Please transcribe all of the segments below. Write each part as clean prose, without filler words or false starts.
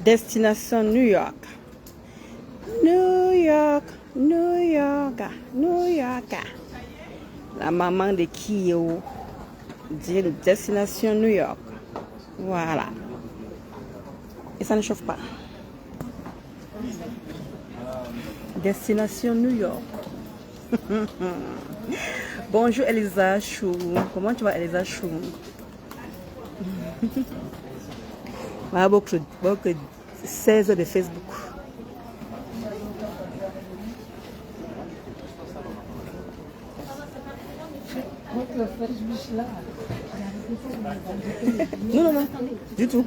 Destination New York. New York, New York, New York. La maman de Kyo dit Destination New York. Voilà. Et ça ne chauffe pas. Destination New York. Bonjour Elisa Chou. Comment tu vas Elisa Chou? Voilà, beaucoup 16 de Facebook. Non, non, non, du tout.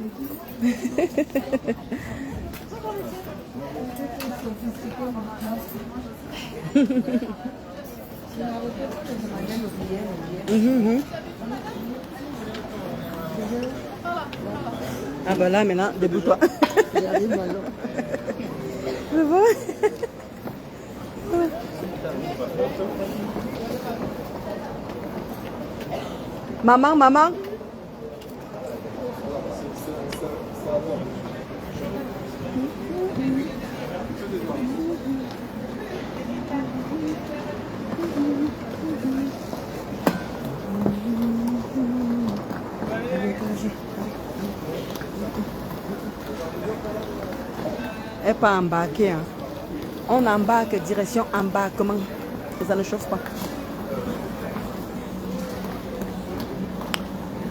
Ah ben là maintenant, debout-toi. Je vois. Maman, maman. Elle n'est pas embarquée. Hein. On embarque direction embarquement. Et ça ne chauffe pas.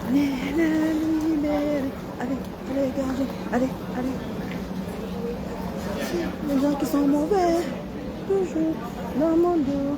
Allez, allez, gardez. Allez, allez. Les gens qui sont mauvais, toujours dans mon dos.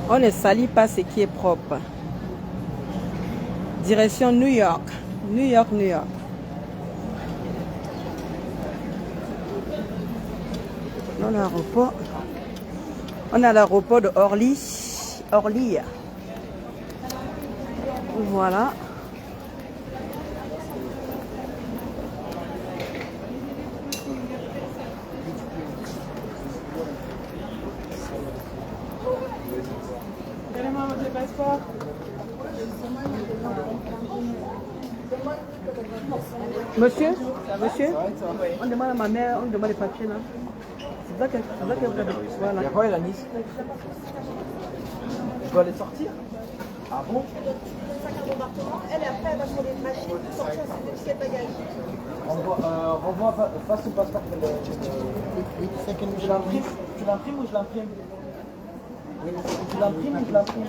On ne salit pas ce qui est propre. Direction New York. New York, New York. On a l'aéroport. On a l'aéroport de Orly. Orly. Voilà. Monsieur, monsieur, on demande à ma mère, on demande les papiers là. C'est ça qu'elle voilà. Il y a quoi, la Nice? Je dois les sortir? Ah bon? Elle est après, elle va sur les machines pour sortir ses dossiers de bagages. Renvoie face au passeport. Tu l'imprimes? Tu l'imprimes ou je l'imprime? Tu l'imprimes ou je l'imprime?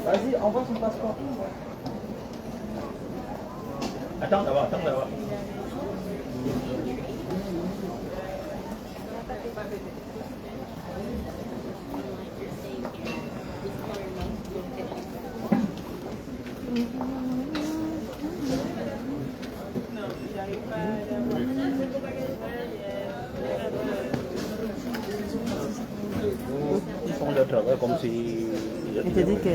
Vas-y, envoie son passeport. Attends d'abord, attends d'abord. Ils font leur travail comme si... Je te dis que...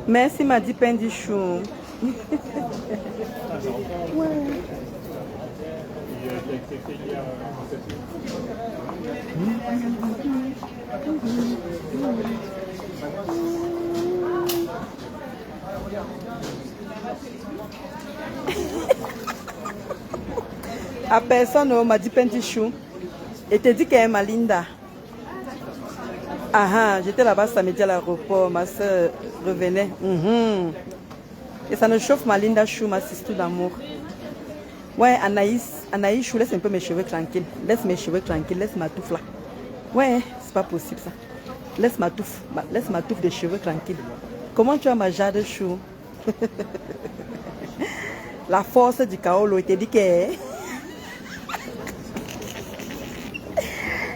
Merci, m'a dit pain du chou. Ouais. À personne, on m'a dit pain du chou. Et te dit qu'elle est ma Linda. Ah ah, j'étais là-bas samedi à l'aéroport, ma soeur revenait. Et ça nous chauffe ma Linda Chou, ma sister d'amour. Ouais, Anaïs Chou, laisse un peu mes cheveux tranquilles. Laisse mes cheveux tranquilles, laisse ma touffe là. Ouais, c'est pas possible ça. Laisse ma touffe de cheveux tranquille. Comment tu as ma Jade Chou? La force du Kaolo, il te dit que...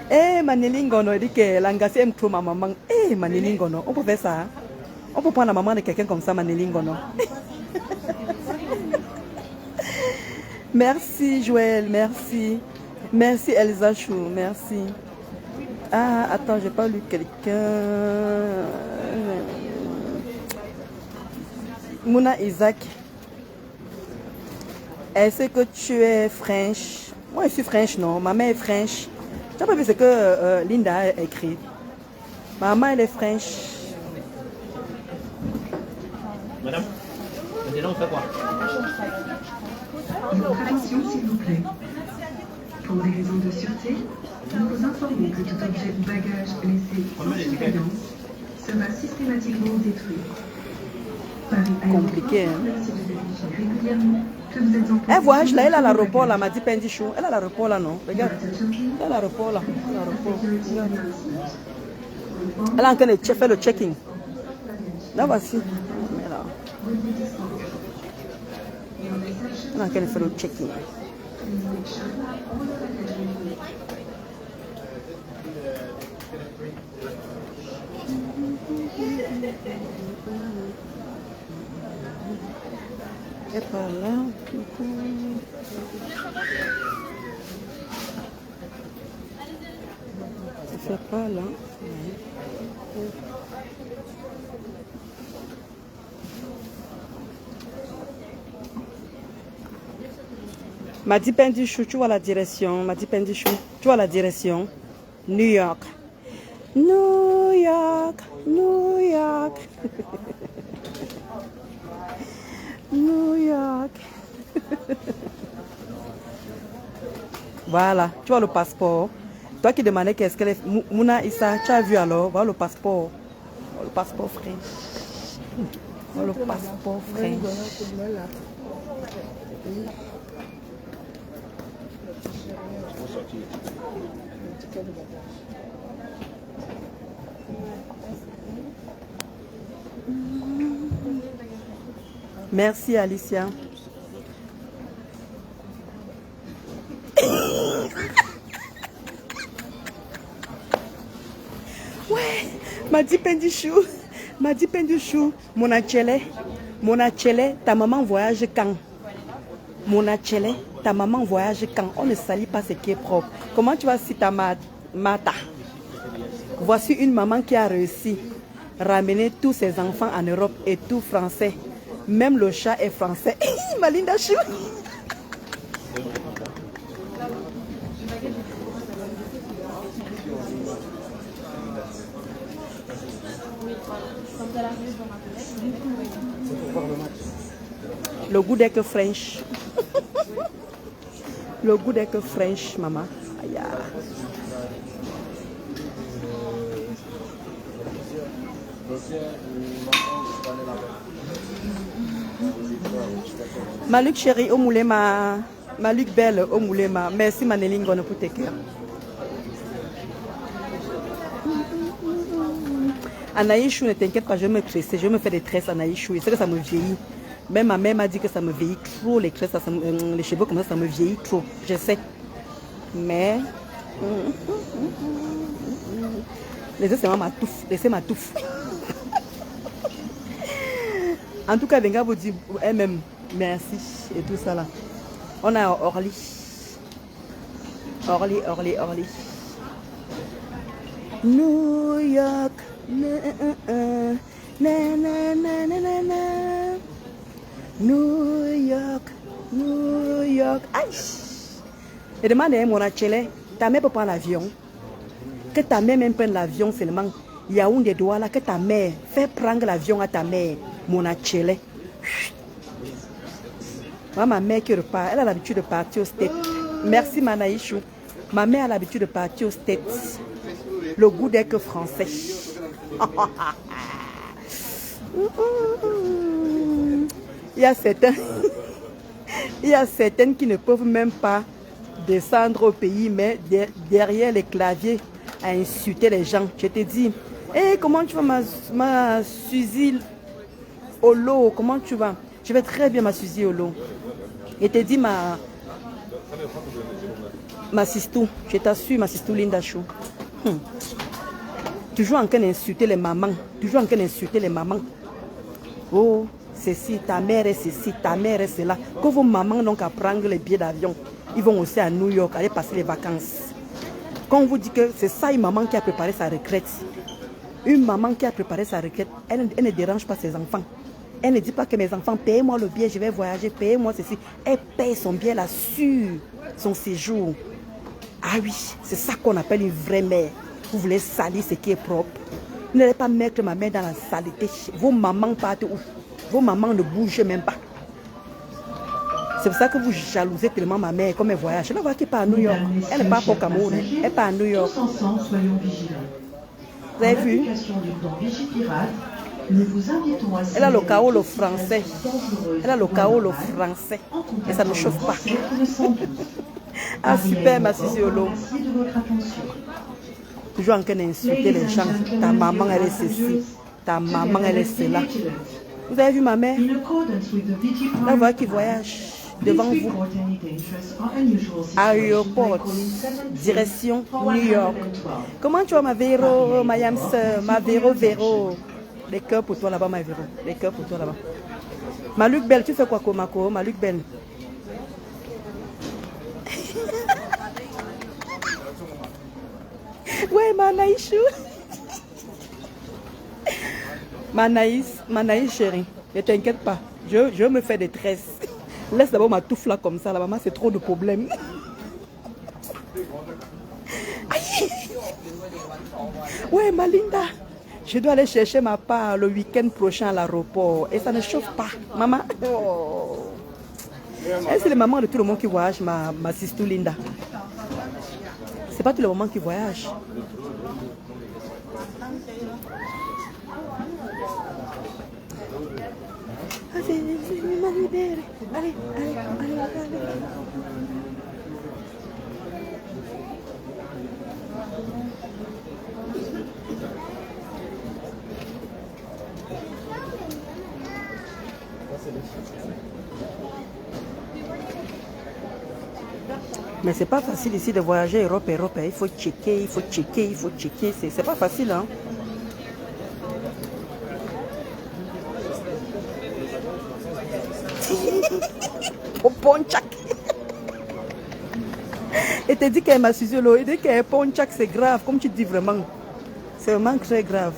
Eh, Manilingono, il dit que l'angassi aime trop ma maman. Eh, Manilingono, on peut faire ça. Hein? On peut prendre la maman de quelqu'un comme ça, Manilingono. Merci, Joël, merci. Merci, Elsa Chou, merci. Ah, attends, j'ai pas lu quelqu'un. Mouna Isaac. Est-ce que tu es French? Moi, je suis French, non. Ma mère est French. Tu n'as pas vu ce que Linda a écrit? Maman, elle est French. Madame, maintenant on fait quoi? Votre attention, s'il vous plaît. Pour des raisons de sûreté, nous vous informons que tout objet ou bagage laissé sans surveillance sera systématiquement détruit. Compliqué, hein? Merci de vérifier régulièrement que vous êtes en Elle voyage là, elle a l'aéroport là, m'a dit Pendi Chou. Elle a l'aéroport là, non? Regarde. Elle a l'aéroport là. Regarde. Elle est en train de faire le checking. Là, voici. Là. Elle est en train de faire le checking. Et par là. C'est pas là. M'a dit Pendi Chou, tu vois la direction. M'a dit Pendi Chou, tu vois la direction. New York. New York. New York. New York. Voilà, tu vois le passeport. Toi qui demandais qu'est-ce qu'elle est. Mouna Issa, tu as vu alors? Voilà le passeport. Le passeport French. Voilà le passeport French. Merci Alicia. Ouais, m'a dit Pendi Chou. M'a dit Pendi Chou. Mon achele, ta maman voyage quand? Mon achele, ta maman voyage quand? On ne salit pas ce qui est propre. Comment tu vas citer ta Mata? Voici une maman qui a réussi à ramener tous ses enfants en Europe et tout français. Même le chat est français. Ma Linda Chou. Le goût est que French. Le goût est que French, maman. Aïe. Maluc chéri, au moulema. Maluc belle, au moulema. Merci Manélingono pour tes cœurs. Anaïchou, ne t'inquiète pas, je vais me tresser, je vais me faire des tresses Anaïchou. Et c'est que ça me vieillit. Même ma mère m'a dit que ça me vieillit trop, les tresses, les cheveux comme ça me vieillit trop. Je sais. Mais Les autres, c'est ma touffe. Laissez ma touffe. En tout cas, Venga vous dit elle-même merci et tout ça là. On a Orly. Orly. New York. New York. Aïe. Et demande à mon achélé, ta mère peut prendre l'avion. Que ta mère même prenne l'avion seulement. Il y a un des doigts là que ta mère fait prendre l'avion à ta mère. Mon achélé. Ma mère qui repart, elle a l'habitude de partir au States. Merci Manaïchou. Ma mère a l'habitude de partir au States. Le goût d'être que français. Il y a certaines qui ne peuvent même pas descendre au pays, mais derrière les claviers à insulter les gens. Je te dis, hey, comment tu vas ma Suzy Olo, comment tu vas? Je vais très bien ma Suzy Olo. Je te dis ma sistou, je t'assure ma sistou Linda Chou. Toujours en train d'insulter les mamans. Oh, ceci, ta mère est ceci, ta mère est cela. Que vos mamans n'ont qu'à prendre les billets d'avion. Ils vont aussi à New York, aller passer les vacances. Quand on vous dit que c'est ça une maman qui a préparé sa retraite. Une maman qui a préparé sa retraite, elle ne dérange pas ses enfants. Elle ne dit pas que mes enfants, payez-moi le billet, je vais voyager, payez-moi ceci. Elle paye son billet là-dessus, son séjour. Ah oui, c'est ça qu'on appelle une vraie mère. Vous voulez salir ce qui est propre. Vous n'allez pas mettre ma mère dans la saleté. Vos mamans partent où? Vos mamans ne bougent même pas. C'est pour ça que vous jalousez tellement ma mère comme elle voyage. Je la vois qui part à New York. Elle n'est pas au Cameroun, elle part à New York. Tous ensemble, soyons vigilants. Vous avez vu? Elle a le kaolo français. Elle a le kaolo français. Et ça ne chauffe pas. Ah super ma Sisiolo. Toujours en train d'insulter les gens. Ta maman elle est ceci. Ta maman elle est cela. Vous avez vu ma mère? La voix qui voyage devant vous. Aéroport. Direction New York. Comment tu vas ma Véro, ma Yams, ma Véro? Les cœurs pour toi là-bas ma Véro. Les cœurs pour toi là-bas. Ma Luc Belle, tu fais quoi Komako? Ma Luc Belle. Ouais, Manaïchou. Manaïs chérie, ne t'inquiète pas. Je me fais des tresses. Laisse d'abord ma touffe là comme ça. La maman, c'est trop de problèmes. Ouais, ma Linda. Je dois aller chercher ma part le week-end prochain à l'aéroport. Et ça ne chauffe pas. Maman. Oh. C'est les mamans de tout le monde qui voyage, ma sister Linda. C'est pas tout le monde qui voyage. Allez. Mais c'est pas facile ici de voyager Europe. Il faut checker. C'est pas facile, hein. Au ponchak. Et te dit qu'elle m'a suivi l'eau. Et dit qu'elle est ponchak, c'est grave. Comme tu dis vraiment. C'est vraiment très grave.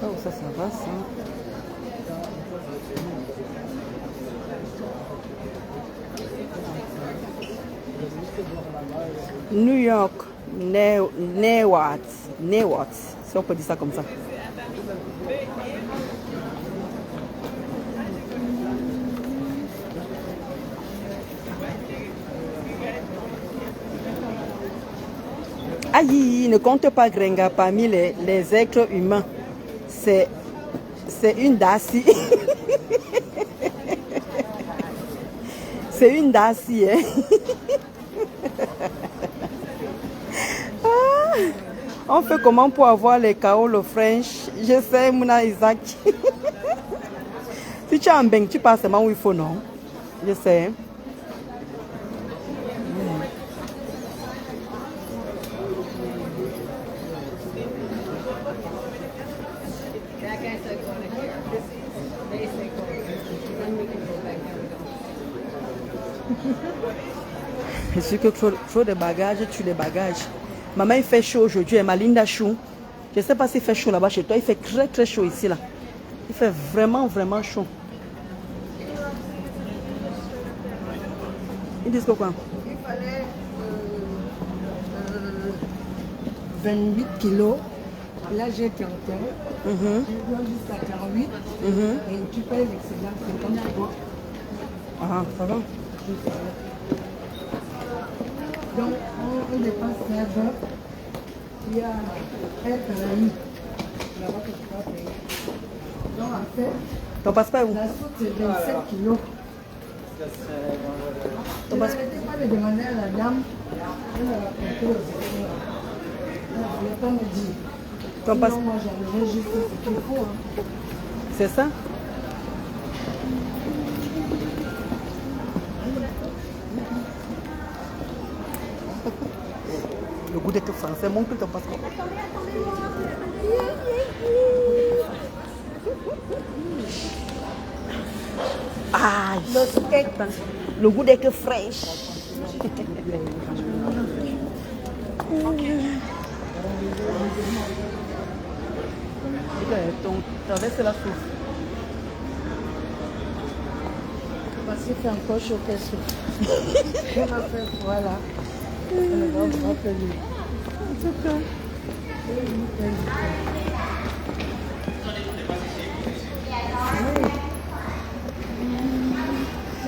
Oh, ça va, ça. New York, Newark, si on peut dire ça comme ça. Aïe, ne compte pas Grenga parmi les êtres humains. C'est une Darcy. C'est une Darcy, hein. On fait comment pour avoir les Kaolo French? Je sais, Mouna Isaac. Si tu as un bain, tu passes seulement où il faut, non? Je sais. Je suis que trop de bagages, tu les bagages. Maman, il fait chaud aujourd'hui, elle m'a Linda chou. Je ne sais pas s'il fait chaud là-bas chez toi, il fait très très chaud ici là. Il fait vraiment vraiment chaud. Ils disent quoi? Il fallait 28 kilos. Là, j'ai 41. Tu dois jusqu'à 48. Et tu payes l'excédent 50 kilos. Ah, ça va. Donc, on dépense 9 heures. Il y a un permis. Là-bas que tu vas payer. Donc, en fait, Ton passeport est où? la soupe, c'est 27 kilos. Je n'arrêtais pas de demander à la dame. Elle m'a raconté le secret. Elle ne voulait pas me dire. Ton Sinon, passeport. moi, j'arriverai juste ce qu'il faut. Hein. C'est ça? Le goût d'être français, montre ton passeport. Ah, le goût d'être fraîche. Traverse la souffle. Parce qu'il fait encore chaud qu'elle souffle. On va faire voilà. Elle va vous rappeler.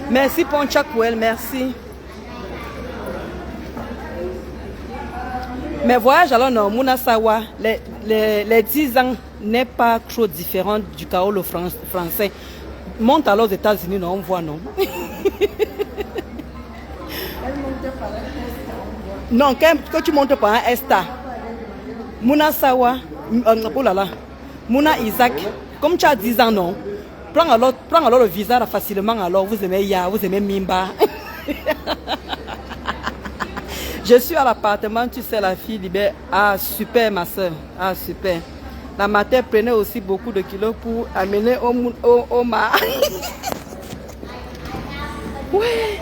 Merci Ponchakwel, merci. Mes voyages alors non, Mounasawa, les 10 ans n'est pas trop différent du Kaolo français. Monte alors aux États-Unis, non, on voit non. Elle montait par la tête. Non, quand tu montes par un Esta, Mounasawa, oh là là, Mouna Isaac, comme tu as 10 ans, non, prends alors le visa là, facilement, alors vous aimez Ya, vous aimez Mimba. Je suis à l'appartement, tu sais, la fille libère. Ah, super, ma soeur. Ah, super. La mater prenait aussi beaucoup de kilos pour amener au mar. Ouais.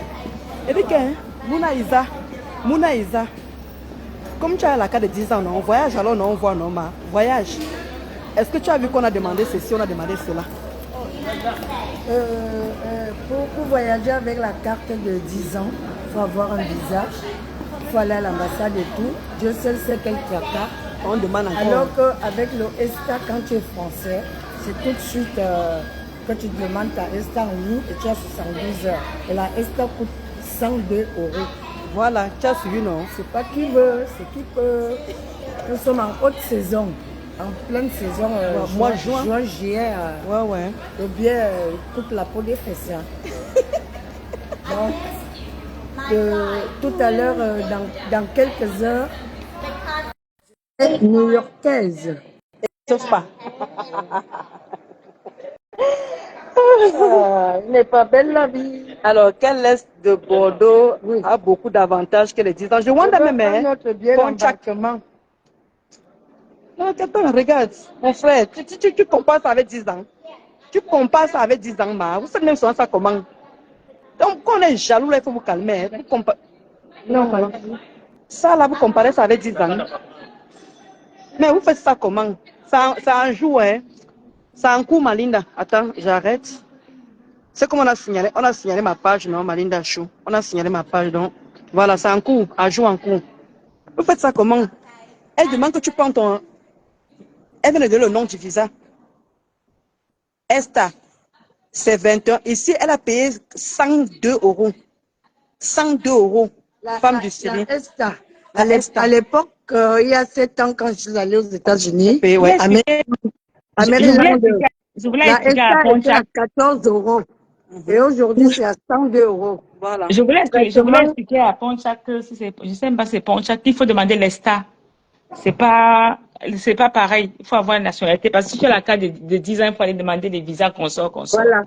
Et puis, Mouna Isa. Comme tu as la carte de 10 ans, non, on voyage, alors non, on voit, non, ma. Voyage. Est-ce que tu as vu qu'on a demandé ceci, on a demandé cela? Pour voyager avec la carte de 10 ans, il faut avoir un visa. Il faut aller à l'ambassade et tout. Dieu seul sait quel tracas. On demande encore. Alors qu'avec le ESTA, quand tu es français, c'est tout de suite que tu demandes ta ESTA en ligne et tu as 72 heures. Et la ESTA coûte 102 €. Voilà, tu as suivi, non? C'est pas qui veut, c'est qui peut. Nous sommes en haute saison, en pleine saison. Mois juin. Juin, juillet. Ouais, ouais. Le bien coupe la peau des fesses. Hein. Donc, tout à l'heure, dans quelques heures, new-yorkaise. Sauf pas. Il n'est pas belle la vie. Alors, quel est de Bordeaux a beaucoup d'avantages que les 10 ans? Je vois même, notre bien d'embarquement. Non, attends, regarde, mon frère, tu compares ça avec 10 ans. Tu compares ça avec 10 ans, ma. Vous savez même souvent ça comment? Donc, quand on est jaloux, là, il faut vous calmer. Non, ça là, vous comparez ça avec 10 ans. Mais vous faites ça comment? Ça en joue, hein? Ça en cours, Malinda. Attends, j'arrête. C'est comme on a signalé ma page, non, Malinda Chou. On a signalé ma page, donc. Voilà, c'est en cours, à jour en cours. Vous faites ça comment? Elle demande que tu prends ton. Elle vient de donner le nom du visa. Esta, c'est 21. Ici, elle a payé 102 €. 102 €. Femme du Syrie. La ESTA. À l'époque, il y a 7 ans, quand je suis allée aux États-Unis, Ouais. Je voulais expliquer à Ponchak. À 14 €. Et aujourd'hui, c'est à 102 €. Voilà. Je voulais expliquer à Ponchak que si c'est, je ne sais même pas si c'est Ponchak, qu'il faut demander l'ESTA. c'est pas pareil. Il faut avoir une nationalité. Parce que si tu as la carte de 10 ans, il faut aller demander des visas consort. Voilà.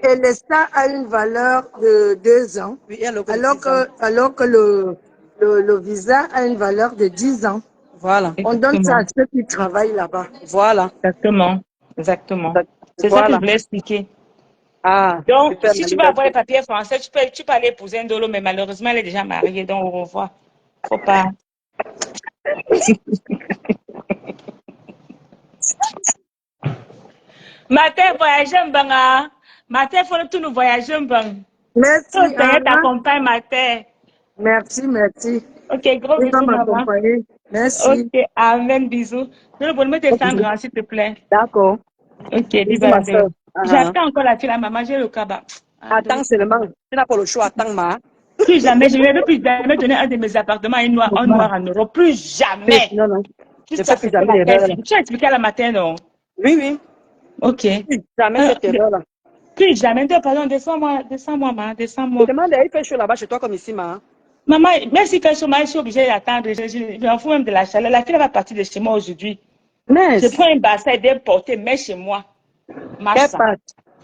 Et l'ESTA a une valeur de 2 ans, Oui, et alors alors que le visa a une valeur de 10 ans. Voilà. On donne ça à Exactement. ceux qui travaillent là-bas. Voilà. Exactement. Exactement. C'est ça que je Voilà. voulais expliquer. Ah, Donc, super, si tu veux Malinda. avoir les papiers français, tu peux aller épouser un dolo, mais malheureusement, elle est déjà mariée, donc au revoir. Faut pas. Matin, voyager un banga. Matin, faut tout nous voyager un bang. Merci, Tout derrière Anna. t'accompagne, matin. Merci, merci. Ok, gros Il va bisous, maman. m'accompagner. Merci. Ok, amen, bisous. Je vais me descendre grand, s'il te plaît. D'accord. Ok, Bisous, ma bye. soeur. J'attends encore la fille, la maman, j'ai le cabas. Attends seulement. Tu n'as pas le choix. Attends, ma. Plus jamais, je ne vais plus jamais donner un de mes appartements à un noir en euros. Plus jamais. Non, non. Je Jusqu'à fais ce plus que jamais la d'erreur caisse. là. Tu as expliqué à la matin, non? Oui, oui. Ok. Plus jamais cette erreur là. Plus jamais. Pardon, descends-moi, ma, Je descends-moi. demande, il fait chaud là-bas chez toi comme ici, ma. Maman, même si fait chaud, je suis obligée d'attendre. Je m'en fous même de la chaleur. La fille elle va partir de chez moi aujourd'hui. Mais, Je prends un bassin d'importer, mets chez moi. quelle Massa. part?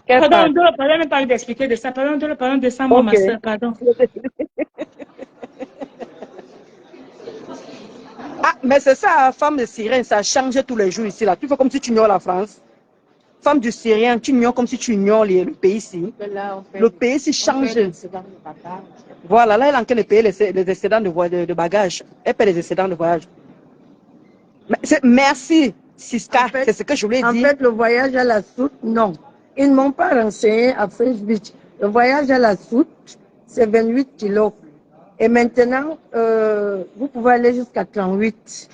Quelle part? Pardon, même pas envie d'expliquer de ça. Pardon, descends-moi, Ok. ma soeur, pardon. Ah, mais c'est ça, femme de Syrien, ça change tous les jours ici là. Tu fais comme si tu ignores la France. Femme du Syrien, tu ignores comme si tu ignores le pays ici. Le pays ici change. Voilà, là, elle est en train de payer les excédents de bagages. Elle paie les excédents de voyage. Merci, Siska, En fait- c'est ce que je voulais En dire. fait, le voyage à la soute, non. Ils ne m'ont pas renseigné à French Beach. Le voyage à la soute, c'est 28 kilos. Et maintenant, vous pouvez aller jusqu'à 38.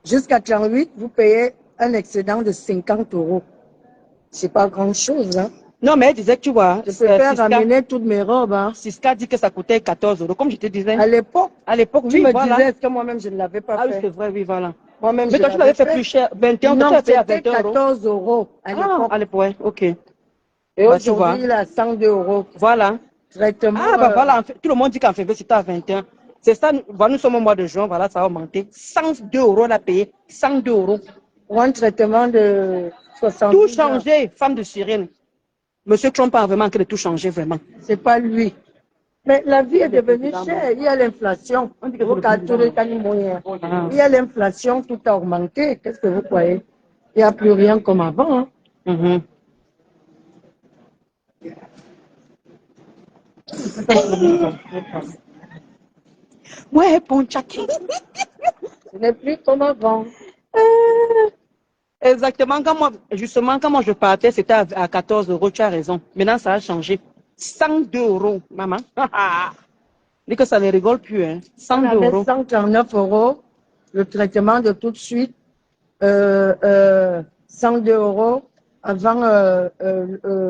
Jusqu'à 38, vous payez un excédent de 50 euros. C'est pas grand-chose, hein. Non, mais elle disait que tu vois, Je préfère Siska, ramener toutes mes robes, hein. Siska dit que ça coûtait 14 euros, comme je te disais. À l'époque, À l'époque, tu oui, me voilà. disais, est-ce que moi-même, je ne l'avais pas Ah oui, fait? c'est vrai, oui, voilà. Moi-même, Mais je toi, tu l'avais fait plus cher. 21, Non, tu l'avais payé à c'était 21 euros. 14 euros à Ah, l'époque. à l'époque, ouais, ok. Et Bah, tu vois. aujourd'hui, il est à 102 euros. Voilà. Traitement. Ah, bah voilà, tout le monde dit qu'en février, c'était à 21. C'est ça, voilà, nous sommes au mois de juin, voilà, ça a augmenté. 102 euros à payer, 102 euros. Pour un traitement de 60 Tout changé, femme de Syrienne. Monsieur Trump a vraiment que de tout changer, vraiment. C'est pas lui. Mais la vie est devenue chère. Il y a l'inflation. Il y a l'inflation, tout a augmenté. Qu'est-ce que vous croyez? Il n'y a plus rien comme avant, hein. Mhm. Ouais, bon, Jackie. Ce n'est plus comme avant. Exactement, justement, quand moi je partais, c'était à 14 euros, tu as raison. Maintenant, ça a changé. 102 euros, maman. Dis que ça ne rigole plus, hein. On 102 avait euros. 139 euros, le traitement de tout de suite, 102 euros avant,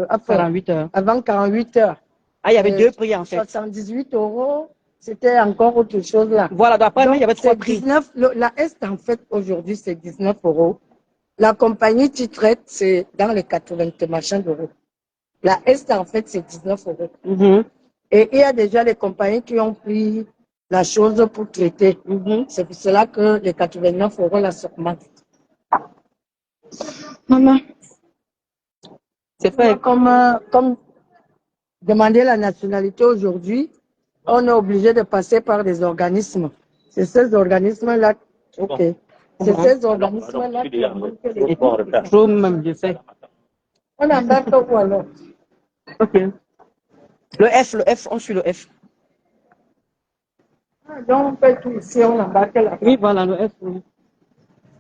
après, 48 heures. avant 48 heures. Ah, il y avait deux prix en fait. 78 euros, c'était encore autre chose là. Voilà, d'après moi, il y avait trois c'est prix. 19, la Est en fait aujourd'hui c'est 19 euros. La compagnie qui traite c'est dans les 80 machins d'euros. La Est en fait c'est 19 euros. Mhm. Et il y a déjà les compagnies qui ont pris la chose pour traiter. Mhm. C'est pour cela que les 89 euros là s'augmentent. Maman, c'est fait. Comme demander la nationalité aujourd'hui, on est obligé de passer par des organismes. C'est ces organismes-là. Ok. C'est ces organismes-là qui ont monté les prix. Trop même, je sais. On embarque où alors? Ok. Le F, on suit le F. Donc on fait tout ici, on embarque là. Oui, voilà, le F. Oui.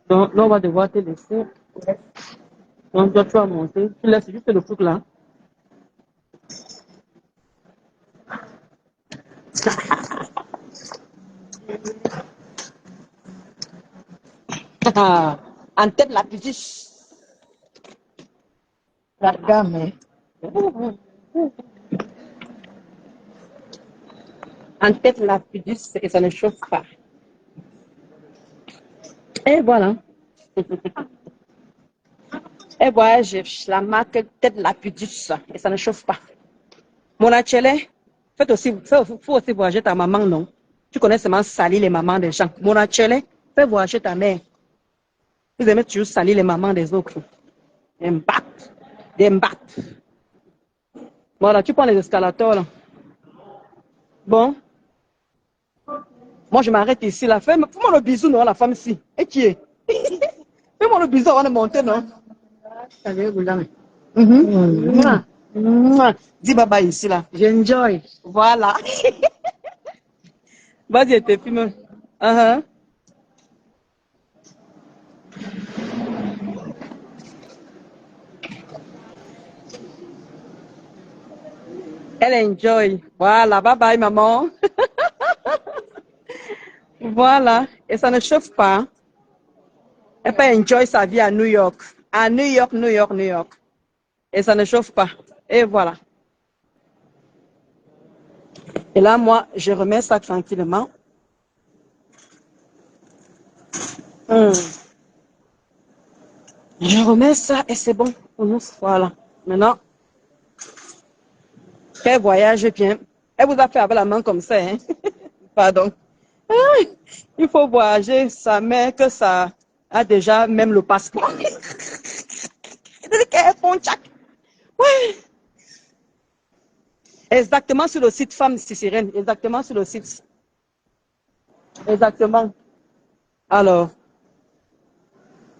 Donc, là, on va devoir te laisser. Donc, toi, tu vas monter. Tu laisses juste le truc là. En tête, la petite. La gamme, hein. En tête, la pudice et ça ne chauffe pas. Et voilà. Et voilà, j'ai la marque tête la pudice et ça ne chauffe pas. Mon achélé, faut aussi voyager ta maman, non? Tu connais seulement salir les mamans des gens. Mon achélé, Fais voyager ta mère. Vous aimez toujours salir les mamans des autres. Des mbattes. Des mbattes. Voilà, tu prends les escalators là. Bon. Moi, je m'arrête ici là. Fais-moi le bisou, non, la femme ici. Et qui est? Fais-moi le bisou avant de monter, non? Mouah. Mouah. Dis bye bye ici là. J'enjoy. Voilà. Vas-y, tes films. Elle enjoy. Voilà, bye bye maman. Voilà, et ça ne chauffe pas. Elle peut enjoy sa vie à New York. À New York, New York, New York. Et ça ne chauffe pas. Et voilà. Et là, moi, je remets ça tranquillement. Je remets ça et c'est bon pour nous. Voilà. Maintenant, qu'elle voyage bien. Elle vous a fait avec la main comme ça, hein? Pardon. Ah, il faut voyager sa mère que ça a déjà même le passeport. Ouais. Exactement sur le site Femme Sicilienne. Exactement sur le site. Exactement. Alors,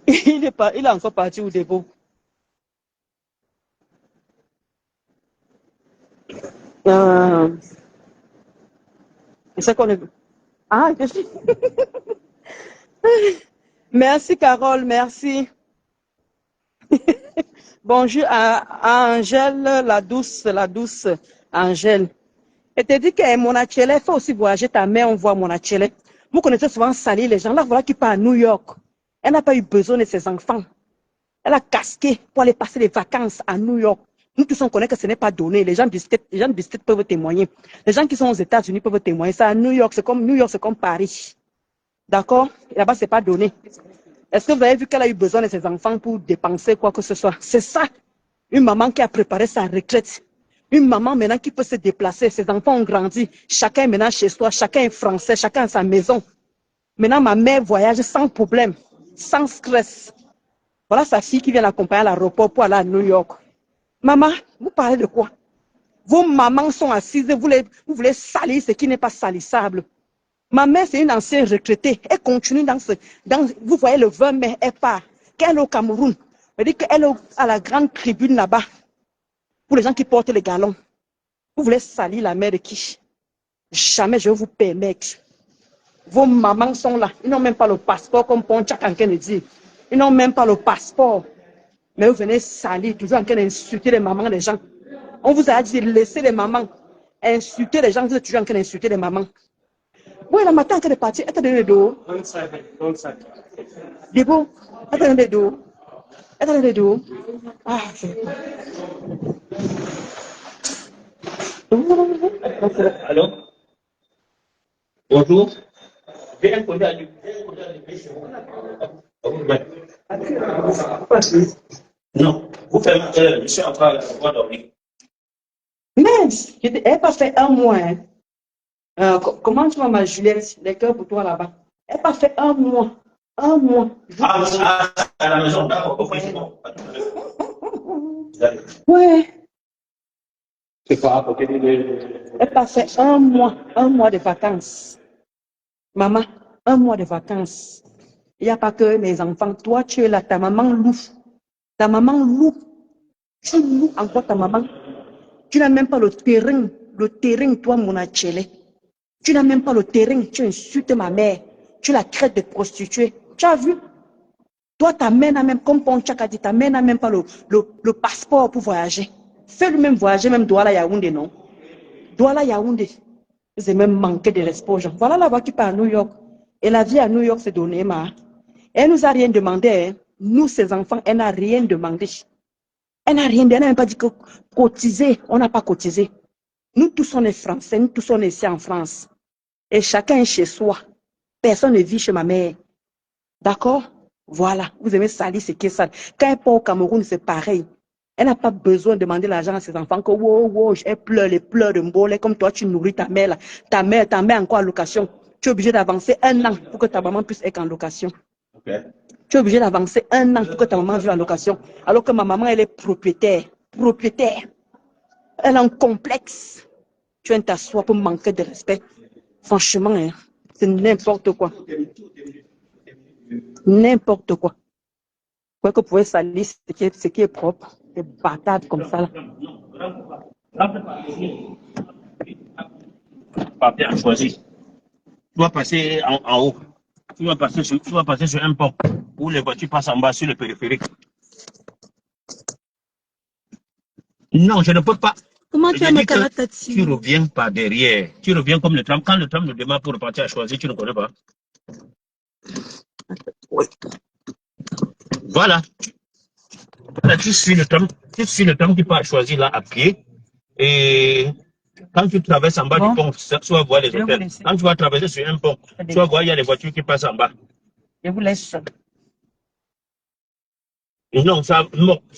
il est encore parti au dépôt. C'est qu'on est... Ah, je suis... Merci Carole, merci. Bonjour à Angèle, la douce Angèle. Et te dit que mon Achele fait aussi voyager ta mère, on voit mon Achele. Vous connaissez souvent salir les gens. Là, voilà qui part à New York. Elle n'a pas eu besoin de ses enfants. Elle a casqué pour aller passer les vacances à New York. Nous tous on connaît que ce n'est pas donné. Les gens du state peuvent témoigner. Les gens qui sont aux États-Unis peuvent témoigner. Ça à New York, c'est comme Paris. D'accord? Là-bas, c'est pas donné. Est-ce que vous avez vu qu'elle a eu besoin de ses enfants pour dépenser quoi que ce soit? C'est ça. Une maman qui a préparé sa retraite. Une maman maintenant qui peut se déplacer. Ses enfants ont grandi. Chacun est maintenant chez soi. Chacun est français. Chacun a sa maison. Maintenant, ma mère voyage sans problème, sans stress. Voilà sa fille qui vient l'accompagner à l'aéroport pour aller à New York. Maman, vous parlez de quoi? Vos mamans sont assises. Vous voulez salir ce qui n'est pas salissable. Ma mère, c'est une ancienne retraitée. Elle continue vous voyez le 20 mai, elle part. Qu'elle est au Cameroun. Elle dit qu'elle est à la grande tribune là-bas. Pour les gens qui portent les galons. Vous voulez salir la mère de qui? Jamais je vais vous permettre. Vos mamans sont là. Ils n'ont même pas le passeport comme Ponchak en train de dire. Ils n'ont même pas le passeport. Mais vous venez salir, toujours en train d'insulter les mamans des gens. On vous a dit de laisser les mamans insulter les gens. Vous êtes toujours en train d'insulter les mamans. Oui, la matin, elle est partie. Elle t'a donné le dos. Debo, elle t'a donné le dos. Elle t'a donné le dos. Ah, Allô? Bonjour. Non, vous faites je suis en train de dormir. Mais, elle n'a pas fait un mois. Hein. Comment tu vas, ma Juliette, les cœurs pour toi là-bas? Elle n'a pas fait un mois. Un mois. À la maison, d'accord. Ouais. C'est pas à côté de... Elle n'a pas fait un mois de vacances. Maman, un mois de vacances. Il n'y a pas que les enfants. Toi, tu es là, ta maman loue. Ta maman loue. Tu loues encore ta maman. Tu n'as même pas le terrain, toi, mon Achele. Tu n'as même pas le terrain, tu insultes ma mère. Tu la craites de prostituée. Tu as vu? Toi, ta mère n'a même, comme Ponchak a dit, ta mère n'a même pas le passeport pour voyager. Fais lui-même voyager, même Douala Yaoundé, non? Douala Yaoundé. C'est même manqué de respect aux gens. Voilà la voix qui part à New York. Et la vie à New York, c'est donné, ma. Elle nous a rien demandé. Hein. Nous, ses enfants, elle n'a rien demandé. Elle n'a rien demandé. Elle n'a même pas dit que cotiser. On n'a pas cotisé. Nous tous, on est français. Nous tous, on est ici en France. Et chacun est chez soi. Personne ne vit chez ma mère. D'accord? Voilà. Vous aimez salir ce qui est sale. Quand elle part au Cameroun, c'est pareil. Elle n'a pas besoin de demander l'argent à ses enfants. Que wow, wow, elle pleure les pleurs de Mbolé comme toi, tu nourris ta mère là. Ta mère encore à location. Tu es obligé d'avancer 1 an pour que ta maman puisse être en location. Ok. Tu es obligé d'avancer 1 an pour que ta maman vive en location. Alors que ma maman, elle est propriétaire. Propriétaire. Elle a un complexe. Tu viens t'asseoir pour manquer de respect. Franchement, hein, c'est n'importe quoi. N'importe quoi. Quoi que vous pouvez salir ce qui est propre. Des bâtards comme ça. Là. Pas bien choisi. Tu vas passer en haut. Tu vas passer sur un pont où les voitures passent en bas sur le périphérique. Non, je ne peux pas. Comment tu as mis la tête? Tu reviens par derrière. Tu reviens comme le tram. Quand le tram me démarre pour repartir à choisir, tu ne connais pas. Oui. Voilà. Tu suis le tram. Tu suis le tram qui part à choisir là à pied. Et quand tu traverses en bas du pont, tu vas voir les hôtels. Quand tu vas traverser sur un pont, tu vas voir, il y a les voitures qui passent en bas. Je vous laisse. Non, ça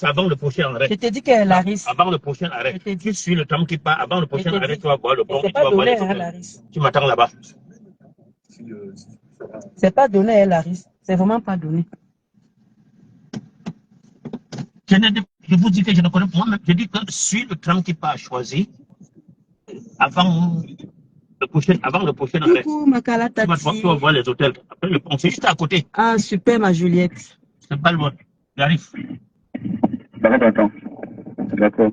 avant le prochain arrêt. Je t'ai dit que Laris. Avant le prochain arrêt. Tu suis le tram qui part. Avant le prochain arrêt, tu vas voir le pont. C'est pas donné, hein, Laris. Tu m'attends là-bas. C'est pas donné, hein, Laris. C'est vraiment pas donné. Je vous dis que je ne connais pas. Moi-même, je dis que suis le tram qui part choisi avant le prochain arrêt. Coucou, Makala Tati. Tu vas voir les hôtels. Après le pont, c'est juste à côté. Ah, super, ma Juliette. C'est pas loin. J'arrive. D'accord. D'accord.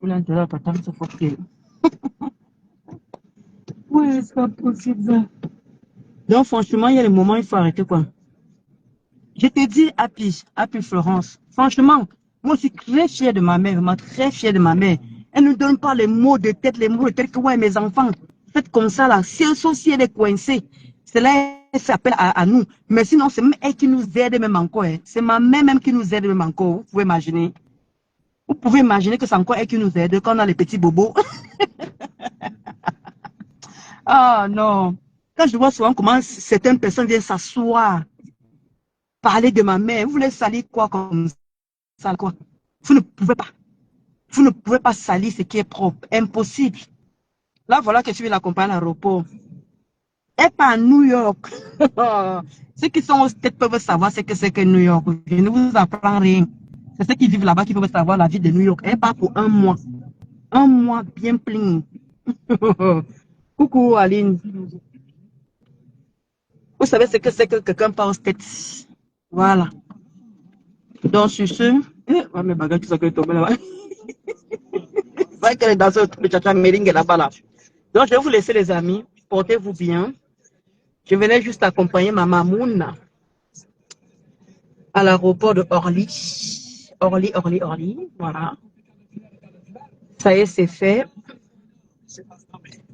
Ouais, c'est pas possible. Donc, franchement, il y a des moments où il faut arrêter, quoi. Je te dis, Happy Florence, franchement, moi, je suis très fière de ma mère, vraiment très fière de ma mère. Elle ne nous donne pas les mots de tête que, ouais, mes enfants, faites comme ça, là. Si elle est coincée, c'est là, elle fait appel à nous. Mais sinon, c'est même elle qui nous aide même encore. Hein. C'est ma mère même qui nous aide même encore. Vous pouvez imaginer. Vous pouvez imaginer que c'est encore elle qui nous aide quand on a les petits bobos. Ah non. Quand je vois souvent comment certaines personnes viennent s'asseoir, parler de ma mère, vous voulez salir quoi comme ça, quoi? Vous ne pouvez pas. Vous ne pouvez pas salir ce qui est propre. Impossible. Là, voilà que tu veux l'accompagner à l'aéroport. Elle n'est pas à New York. Ceux qui sont aux States peuvent savoir ce que c'est que New York. Je ne vous apprends rien. C'est ceux qui vivent là-bas qui peuvent savoir la vie de New York. Elle part pour 1 mois. 1 mois bien plein. Coucou Aline. Vous savez ce que c'est que quelqu'un part aux States. Voilà. Donc sur ce, mes bagages qui sont tombés là-bas. C'est vrai qu'elle est dans le tchatcha meringue là-bas là. Donc je vais vous laisser les amis. Portez-vous bien. Je venais juste accompagner ma mamoune à l'aéroport de Orly. Orly. Voilà. Ça y est, c'est fait.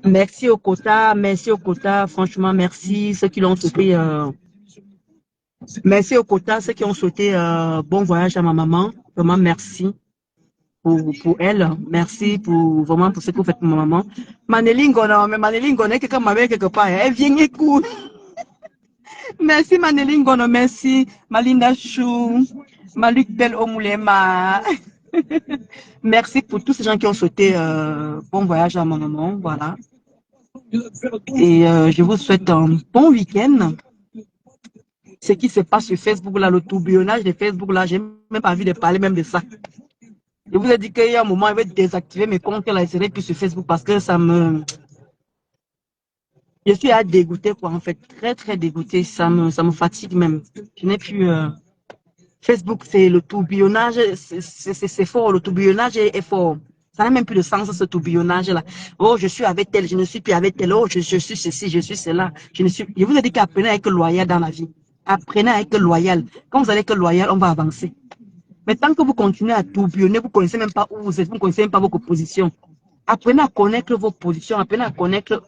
Merci au quota. Franchement, merci ceux qui l'ont souhaité. Merci au quota, ceux qui ont souhaité bon voyage à ma maman. Vraiment, merci pour elle. Merci vraiment pour ce que vous faites pour ma maman. Manéline Gono, quelqu'un m'avait quelque part. Elle vient écouter. Merci Manéline Gono, merci. Malinda Chou, Malik Bel Omoulema. Merci pour tous ces gens qui ont souhaité bon voyage à ma maman. Voilà. Et je vous souhaite un bon week-end. Ce qui se passe sur Facebook, là, le tourbillonnage de Facebook, là, j'ai même pas envie de parler même de ça. Je vous ai dit qu'il y a un moment, je vais désactiver mes comptes, là, je serai plus sur Facebook parce que ça me... Je suis à dégoûter, quoi, en fait. Très, très dégoûté. Ça me fatigue même. Je n'ai plus... Facebook, c'est le tourbillonnage, c'est fort. Le tourbillonnage est fort. Ça n'a même plus de sens, ce tourbillonnage-là. Oh, je suis avec elle, je ne suis plus avec elle. Oh, je suis ceci, je suis cela. Je vous ai dit qu'apprenez à être loyal dans la vie. Apprenez à être loyal. Quand vous allez être loyal, on va avancer. Mais tant que vous continuez à tourbillonner, vous ne connaissez même pas où vous êtes, vous ne connaissez même pas vos positions. Apprenez à connaître vos positions, apprenez à connaître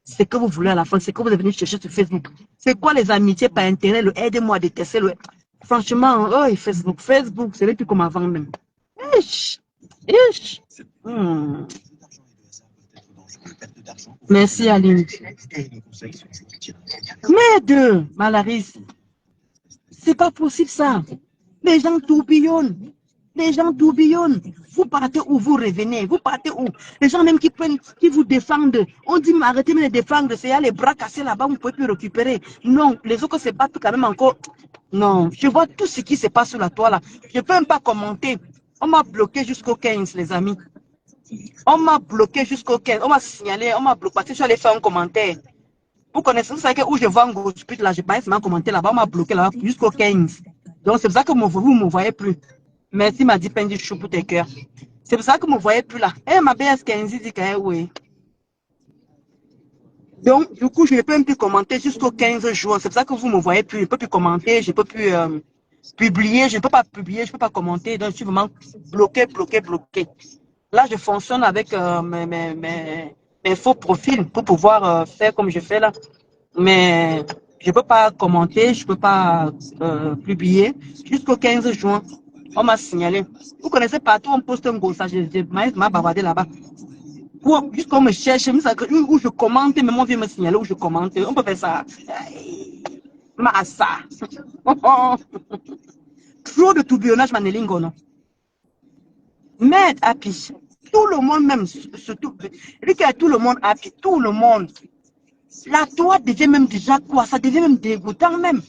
ce que vous voulez à la fin, ce que vous êtes venu chercher sur Facebook. C'est quoi les amitiés par internet, le aide-moi à détester, le... Franchement, oh, Facebook, ce n'est plus comme avant même. Merci Aline. Mais Malaris, c'est pas possible ça. Les gens tourbillonnent. Les gens tourbillonnent. Vous partez où, vous revenez. Vous partez où? Les gens même qui prennent, qui vous défendent. On dit, mais arrêtez de les défendre. C'est les bras cassés là-bas, vous ne pouvez plus récupérer. Non, les autres se battent quand même encore. Non, je vois tout ce qui se passe sur la toile là. Je ne peux même pas commenter. On m'a bloqué jusqu'au 15, les amis. On m'a bloqué jusqu'au 15. On m'a signalé, on m'a bloqué parce que je suis allé faire un commentaire. Vous connaissez, vous savez que où je vois un gros split là, je passe un commentaire là-bas, on m'a bloqué là-bas jusqu'au 15. Donc c'est pour ça que vous ne me voyez plus. Merci, m'a dit Pendi Chou pour tes cœurs. C'est pour ça que vous ne me voyez plus là. Eh, ma BS15 dit que oui. Donc, du coup, je ne peux même plus commenter jusqu'au 15 jours. C'est pour ça que vous ne me voyez plus. Je ne peux plus commenter, je ne peux plus publier, je ne peux pas publier, je ne peux pas commenter. Donc, je suis vraiment bloqué. Là, je fonctionne avec mes faux profils pour pouvoir faire comme je fais là. Mais je ne peux pas commenter, je ne peux pas publier jusqu'au 15 juin. On m'a signalé. Vous connaissez partout, on poste un gros ça. J'ai bavardé là-bas. Jusqu'on me cherche, où je commente, mais on vient me signaler où je commente. On peut faire ça. Massa. Trop de tourbillonnage, Manélingo, non? Mais, Happy, tout le monde même, surtout, tout le monde, Happy, tout le monde. La toi devient même déjà quoi? Ça devient même dégoûtant même.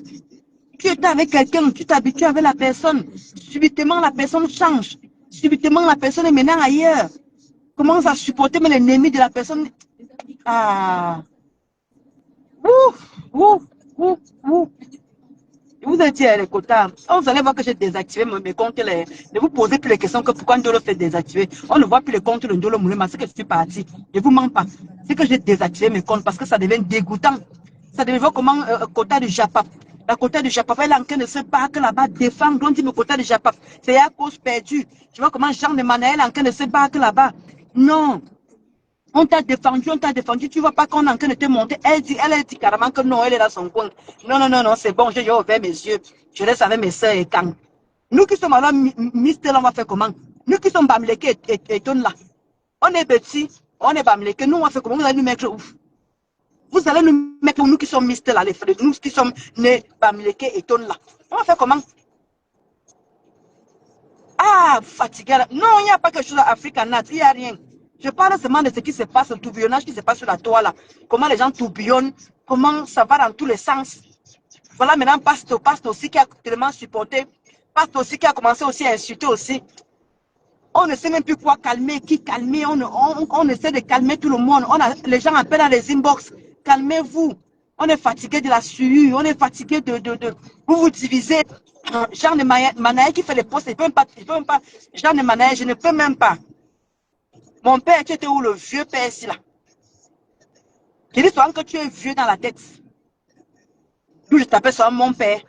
Tu étais avec quelqu'un, tu t'habitues avec la personne. Subitement, la personne change. Subitement, la personne est maintenant ailleurs. Commence à supporter mais l'ennemi de la personne. Ah. Vous étiez les quotas. Vous allez voir que j'ai désactivé mes comptes. Ne vous posez plus les questions que pourquoi Ndolo fait désactiver. On ne voit plus les comptes de Ndolo Moulema. C'est que je suis parti. Ne vous mens pas. C'est que j'ai désactivé mes comptes parce que ça devient dégoûtant. Ça devient comment quota du Japap. La quota du Japap, elle est en train de se battre là-bas, défendre. On dit le quota du Japap. C'est à cause perdue. Tu vois comment Jean de Manaël est en train de se battre là-bas. Non. On t'a défendu, tu vois pas qu'on est en train de te monter. Elle dit carrément que non, elle est dans son coin. Non, c'est bon, j'ai ouvert mes yeux. Je reste avec mes soeurs et quand. Nous qui sommes là, Mister, on va faire comment? Nous qui sommes Bamleke et Ton là. On est petits, on est Bamleke. Nous, on va faire comment? Vous allez nous mettre ouf. Vous allez nous mettre, nous qui sommes Mister là, nous qui sommes nés Bamleke et Ton là. On va faire comment? Ah, fatigué. Non, il n'y a pas quelque chose à Africa Nat, il n'y a rien. Je parle seulement de ce qui se passe, le tourbillonnage qui se passe sur la toile là. Comment les gens tourbillonnent, comment ça va dans tous les sens. Voilà maintenant Pasto aussi qui a tellement supporté, Pasto aussi qui a commencé aussi à insulter aussi. On ne sait même plus quoi calmer, qui calmer, on essaie de calmer tout le monde. Les gens appellent dans les inbox, calmez-vous. On est fatigué de la sueur, on est fatigué de vous diviser. Jean de Manaël qui fait les postes, il ne peut même pas. Jean de Manaël, je ne peux même pas. Mon père, tu étais où le vieux père ici là? Je dis souvent que tu es vieux dans la tête. Lui, je t'appelle souvent mon père.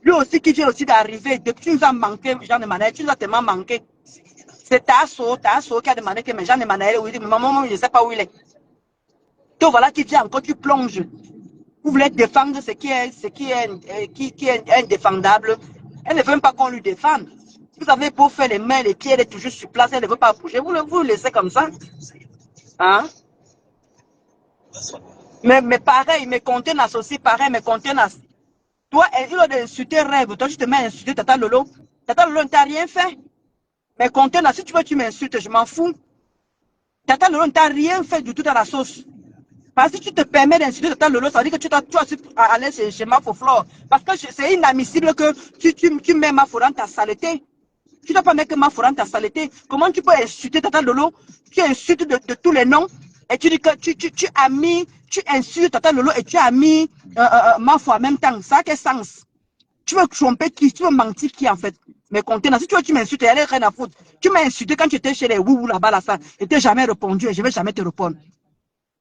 Lui aussi qui vient aussi d'arriver. Depuis que tu nous as manqué, Jean de Manaël, tu nous as tellement manqué. C'est Tasso qui a demandé que Jean de Manaël, où il dit, maman, je ne sais pas où il est. Donc voilà qui vient encore, tu plonges. Vous voulez défendre ce qui est indéfendable. Elle ne veut même pas qu'on lui défende. Vous avez beau faire les mains, les pieds, elle est toujours sur place, elle ne veut pas bouger. Vous le laissez comme ça. Hein? Mais pareil, mes contenants aussi, pareil, mes contenants. Toi, il a insulté Rêve. Toi, tu te mets à insulter Tata Lolo. Tata Lolo ne t'a rien fait. Mes contenants, si tu veux, tu m'insultes, je m'en fous. Tata Lolo ne t'a rien fait du tout dans la sauce. Parce que si tu te permets d'insulter Tata Lolo, ça veut dire que tu dois aller chez Mafoflore. Parce que c'est inadmissible que tu mets Mafo dans ta saleté. Tu ne dois pas mettre Mafo dans ta saleté. Comment tu peux insulter Tata Lolo? Tu insultes de tous les noms. Et tu dis que tu insultes Tata Lolo et tu as mis Mafo en même temps. Ça a quel sens? Tu veux tromper qui? Tu veux mentir qui en fait? Mais contenant, si tu veux, tu m'insultes, elle est rien à foutre. Tu m'as insulté quand tu étais chez les Wouhou là-bas, là, ça. Je t'ai jamais répondu et je ne vais jamais te répondre.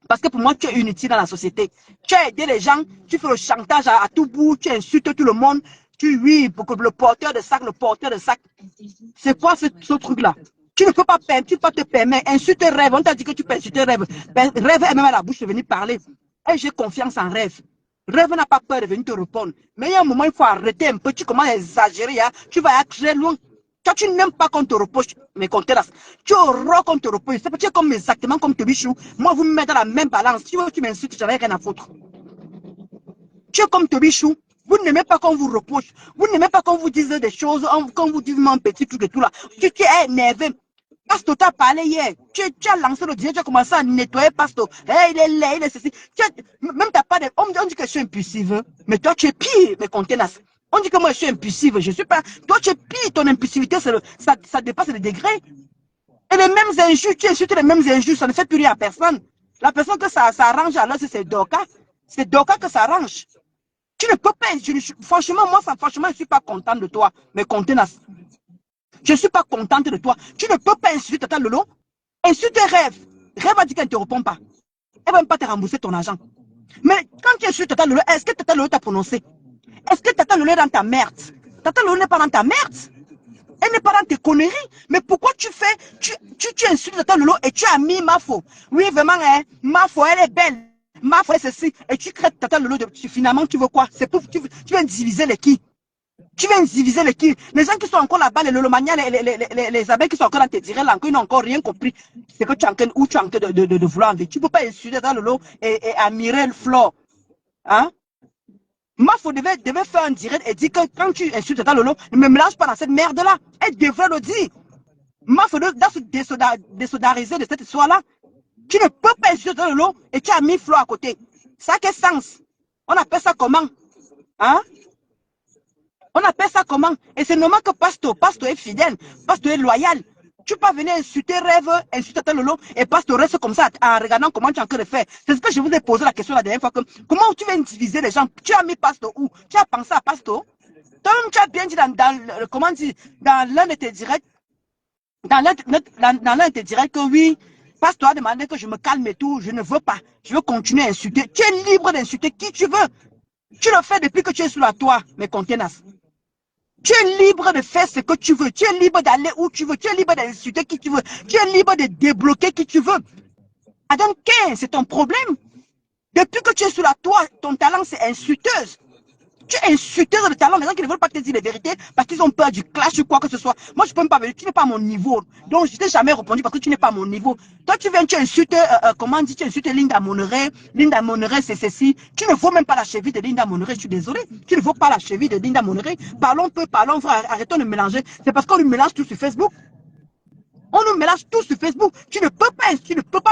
Parce que pour moi, tu es inutile dans la société. Tu as aidé les gens, tu fais le chantage à tout bout, tu insultes tout le monde. Oui, le porteur de sac. C'est quoi ce truc-là? Tu ne peux pas te permettre. Insulter Rêve, on t'a dit que tu peux insulter Rêve. Ben, Rêve est même à la bouche de venir parler. Et j'ai confiance en Rêve. Rêve n'a pas peur de venir te répondre. Mais il y a un moment, il faut arrêter un peu. Tu commences à exagérer. Hein? Tu vas être très loin. Toi, tu n'aimes pas qu'on te reproche. Mais qu'on te laisse. Tu auras qu'on te reproche. C'est peut-être comme exactement comme Tobichou. Moi, vous me mettez dans la même balance. Si tu m'insultes, j'avais rien à foutre. Tu es comme Tobichou. Vous n'aimez pas qu'on vous reproche. Vous n'aimez pas qu'on vous dise des choses, qu'on vous dise mon petit truc et tout là. Tu es énervé. Pastor t'a parlé hier. Tu as lancé le direct, tu as commencé à nettoyer Pastor. Hey, il est laid, il est ceci. Même t'as pas de. On dit que je suis impulsive. Mais toi, tu es pire, mes contenances. On dit que moi, je suis impulsive. Je suis pas. Toi, tu es pire. Ton impulsivité, ça dépasse les degrés. Et les mêmes injures, tu insultes les mêmes injures, ça ne fait plus rien à personne. La personne que ça arrange, alors c'est Doka. C'est Doka que ça arrange. Tu ne peux pas. Franchement, moi, franchement, je ne suis pas contente de toi, mes contenances. Je ne suis pas contente de toi. Tu ne peux pas insulter Tata Lolo. Insulte Rêve. Rêve a dit qu'elle ne te répond pas. Elle ne va même pas te rembourser ton argent. Mais quand tu insultes Tata Lolo, est-ce que Tata Lolo t'a prononcé? Est-ce que Tata Lolo est dans ta merde? Tata Lolo n'est pas dans ta merde. Elle n'est pas dans tes conneries. Mais pourquoi tu fais, tu insultes Tata Lolo et tu as mis Mafo? Oui, vraiment, hein, Mafo, elle est belle. Mafo, c'est ceci. Et tu crées Tata Lolo. Finalement, tu veux quoi? C'est pour tu veux diviser les qui? Tu viens diviser les qui? Les gens qui sont encore là-bas, les Lolomania, les abeilles qui sont encore dans tes directs, là, ils n'ont encore rien compris. C'est que tu es en train, ou tu es en train de vouloir enlever. Tu ne peux pas insulter Tata Lolo et admirer le flore. Hein? Mafo devait faire un direct et dire que quand tu insultes Tata Lolo, ne me mélange pas dans cette merde-là. Elle devrait le dire. Mafo doit se désolidariser de cette histoire-là. Tu ne peux pas insulter Tata Lolo et tu as mis Flo à côté. Ça a quel sens? On appelle ça comment? Hein? On appelle ça comment? Et c'est normal que Pastor est fidèle, Pastor est loyal. Tu peux pas venir insulter Rêve, insulter Tata Lolo et Pastor reste comme ça en regardant comment tu es en train de faire. C'est ce que je vous ai posé la question la dernière fois. Comment tu viens diviser les gens? Tu as mis Pastor où? Tu as pensé à Pastor? Toi-même, tu as bien dit dans l'un de tes directs, dans l'un de tes directs que oui, Pastor a demandé que je me calme et tout. Je ne veux pas. Je veux continuer à insulter. Tu es libre d'insulter qui tu veux. Tu le fais depuis que tu es sous la toit, mes contenances. Tu es libre de faire ce que tu veux. Tu es libre d'aller où tu veux. Tu es libre d'insulter qui tu veux. Tu es libre de débloquer qui tu veux. Adam Ken, c'est ton problème. Depuis que tu es sous la toit, ton talent, c'est insulteuse. Tu es insulteuse de talent. Les gens qui ne veulent pas te dire les vérités parce qu'ils ont peur du clash ou quoi que ce soit. Moi, je ne peux même pas venir. Tu n'es pas à mon niveau. Donc, je ne t'ai jamais répondu parce que tu n'es pas à mon niveau. Toi, tu viens, tu insultes, comment on dit, tu insultes Linda Moneret. Linda Moneret, c'est ceci. Tu ne vaux même pas la cheville de Linda Moneret. Je suis désolé. Tu ne vaux pas la cheville de Linda Moneret. Parlons peu, parlons vrai. Arrêtons de mélanger. C'est parce qu'on nous mélange tout sur Facebook. On nous mélange tout sur Facebook. Tu ne peux pas,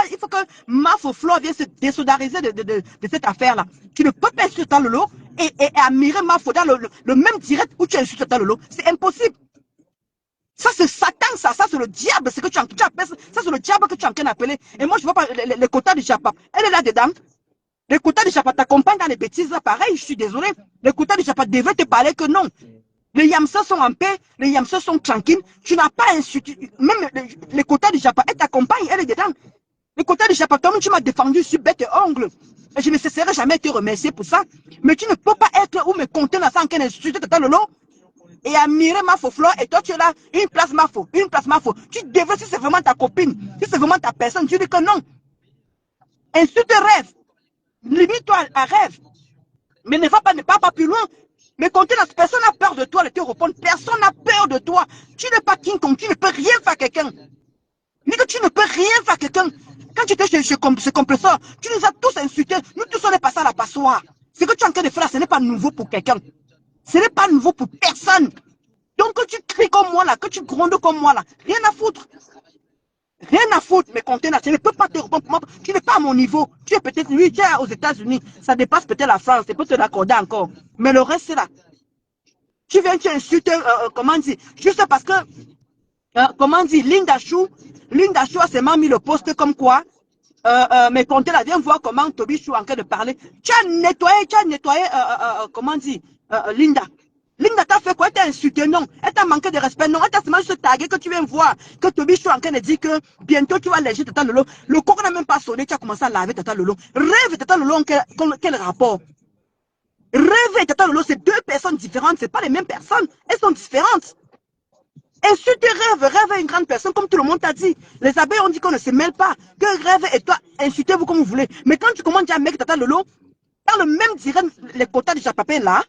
il faut que Mafo Flo vienne se désolidariser de cette affaire-là. Tu ne peux pas insulter Tata Lolo et admirer Mafo dans le même direct où tu insultes Tata Lolo. C'est impossible. Ça, c'est Satan, ça c'est le diable. C'est que tu appelles ça, c'est le diable que tu es en train d'appeler. Et moi, je ne vois pas les quotas du Japa. Elle est là-dedans. Les quotas du Japa t'accompagnent dans les bêtises là. Pareil, je suis désolé. Les quotas du Japa devaient te parler que non. Les Yamsas sont en paix, les Yamsas sont tranquilles. Tu n'as pas insulté. Même les quotas du Japon, elle t'accompagne, elle est dedans. Les quotas du Japon, toi-même, tu m'as défendu sur bête et ongle. Et je ne cesserai jamais de te remercier pour ça. Mais tu ne peux pas être ou me compter dans ça en train d'insulter Tata Lolo et admirer Mafo Flore. Et toi, tu es là, une place Mafo, une place Mafo. Tu devrais, si c'est vraiment ta copine, si c'est vraiment ta personne, tu dis que non. Insulte Rêve. Limite-toi à Rêve. Mais ne va pas plus loin. Mais personne n'a peur de toi de te répondre. Personne n'a peur de toi. Tu n'es pas King Kong. Tu ne peux rien faire à quelqu'un. Mais que tu ne peux rien faire à quelqu'un. Quand tu étais chez ce compresseur, tu nous as tous insultés. Nous tous, on est passés à la passoire. Ce que tu es en train de faire, ce n'est pas nouveau pour quelqu'un. Ce n'est pas nouveau pour personne. Donc, que tu cries comme moi là, que tu grondes comme moi là, rien à foutre. Rien à foutre, mes conteneurs. Tu ne peux pas te répondre. Tu n'es pas à mon niveau. Tu es peut-être, oui, tu es aux États-Unis. Ça dépasse peut-être la France. Tu peux te l'accorder encore. Mais le reste, c'est là. Tu viens, tu insultes, comment dire, juste parce que, comment dire, Linda Chou a seulement mis le poste comme quoi, mes conteneurs, viens voir comment Toby Chou est en train de parler. Tu as nettoyé, comment dire, Linda. Linda t'a fait quoi? Elle t'a insulté? Non. Elle t'a manqué de respect? Non. Elle t'a seulement juste tagué que tu viens voir que Toby Chou est en train de dire que bientôt tu vas léger Tata Lolo. Le corps n'a même pas sonné, tu as commencé à laver Tata Lolo. Rêve et Tata Lolo, quel rapport? Rêve et Tata Lolo, c'est deux personnes différentes, c'est pas les mêmes personnes. Elles sont différentes. Insultez Rêve est une grande personne, comme tout le monde t'a dit. Les abeilles ont dit qu'on ne se mêle pas. Que Rêve et toi, insultez-vous comme vous voulez. Mais quand tu commences à mettre Tata Lolo, dans le même direct, les quotas du Japapé là,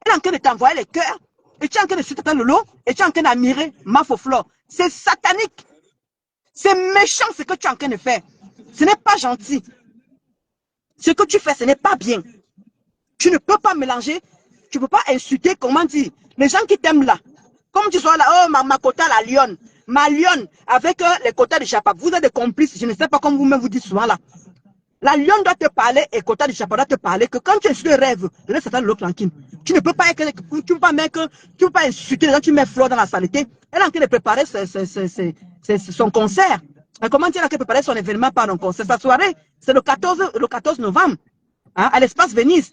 elle est en train de t'envoyer les cœurs. Et tu es en train de suivre Tata Lolo. Et tu es en train d'admirer Mafo Flore. C'est satanique. C'est méchant ce que tu es en train de faire. Ce n'est pas gentil. Ce que tu fais, ce n'est pas bien. Tu ne peux pas mélanger tu ne peux pas insulter, comment dire, les gens qui t'aiment là. Comme tu sois là, oh, ma quota, la lionne. Ma lionne, avec les quotas de Chapap. Vous êtes des complices, je ne sais pas comme vous-même vous dites souvent là. La lionne doit te parler et quota de Chapap doit te parler que quand tu insultes le rêve, laisse ça l'autre tranquille. Tu ne peux pas, tu peux pas insulter les gens, tu mets Flore dans la saleté. Elle est en train de préparer son concert. Comment dire, elle a préparé son événement par un concert. Sa soirée, c'est le 14 novembre, hein, à l'espace Venise.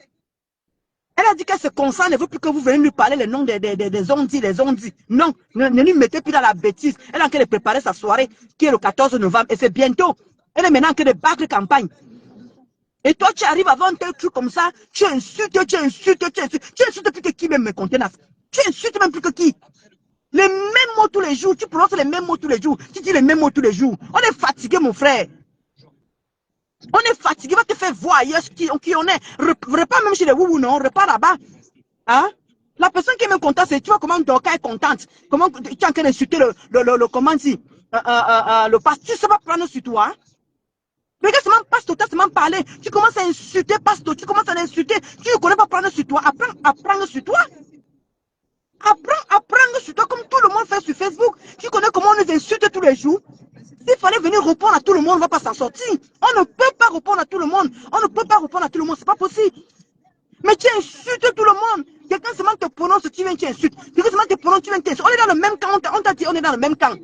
Elle a dit que ce concert ne veut plus que vous veniez lui parler les noms des ondis, les ondis. Non, ne lui mettez plus dans la bêtise. Elle est en train de préparer sa soirée qui est le 14 novembre et c'est bientôt. Elle est maintenant en train de battre campagne. Et toi, tu arrives avant un truc comme ça, tu insultes plus que qui même me contenance. Tu insultes même plus que qui. Les mêmes mots tous les jours, tu prononces les mêmes mots tous les jours, tu dis les mêmes mots tous les jours. On est fatigué, mon frère. On est fatigué, va te faire voir ailleurs qui on est. Repars même chez les woubou, non, repars là-bas. Hein? La personne qui est même contente, c'est tu vois comment Dorka est contente. Comment tu es en train d'insulter comment dire, le pasteur, tu sais pas prendre sur toi. Hein? Regarde, c'est même pasteur, c'est même parler. Tu commences à insulter pasteur, tu commences à l'insulter. Tu ne connais pas prendre sur toi. Apprends sur toi. Apprends sur toi comme tout le monde fait sur Facebook. Tu connais comment on nous insulte tous les jours. S'il fallait venir répondre à tout le monde, on ne va pas s'en sortir. On ne peut pas répondre à tout le monde. On ne peut pas répondre à tout le monde, c'est pas possible. Mais tu insultes tout le monde. Quelqu'un seulement te prononce, tu viens, tu insultes. Quelqu'un seulement te prononce, tu viens, tu insultes. On est dans le même camp, on t'a dit, on est dans le même camp.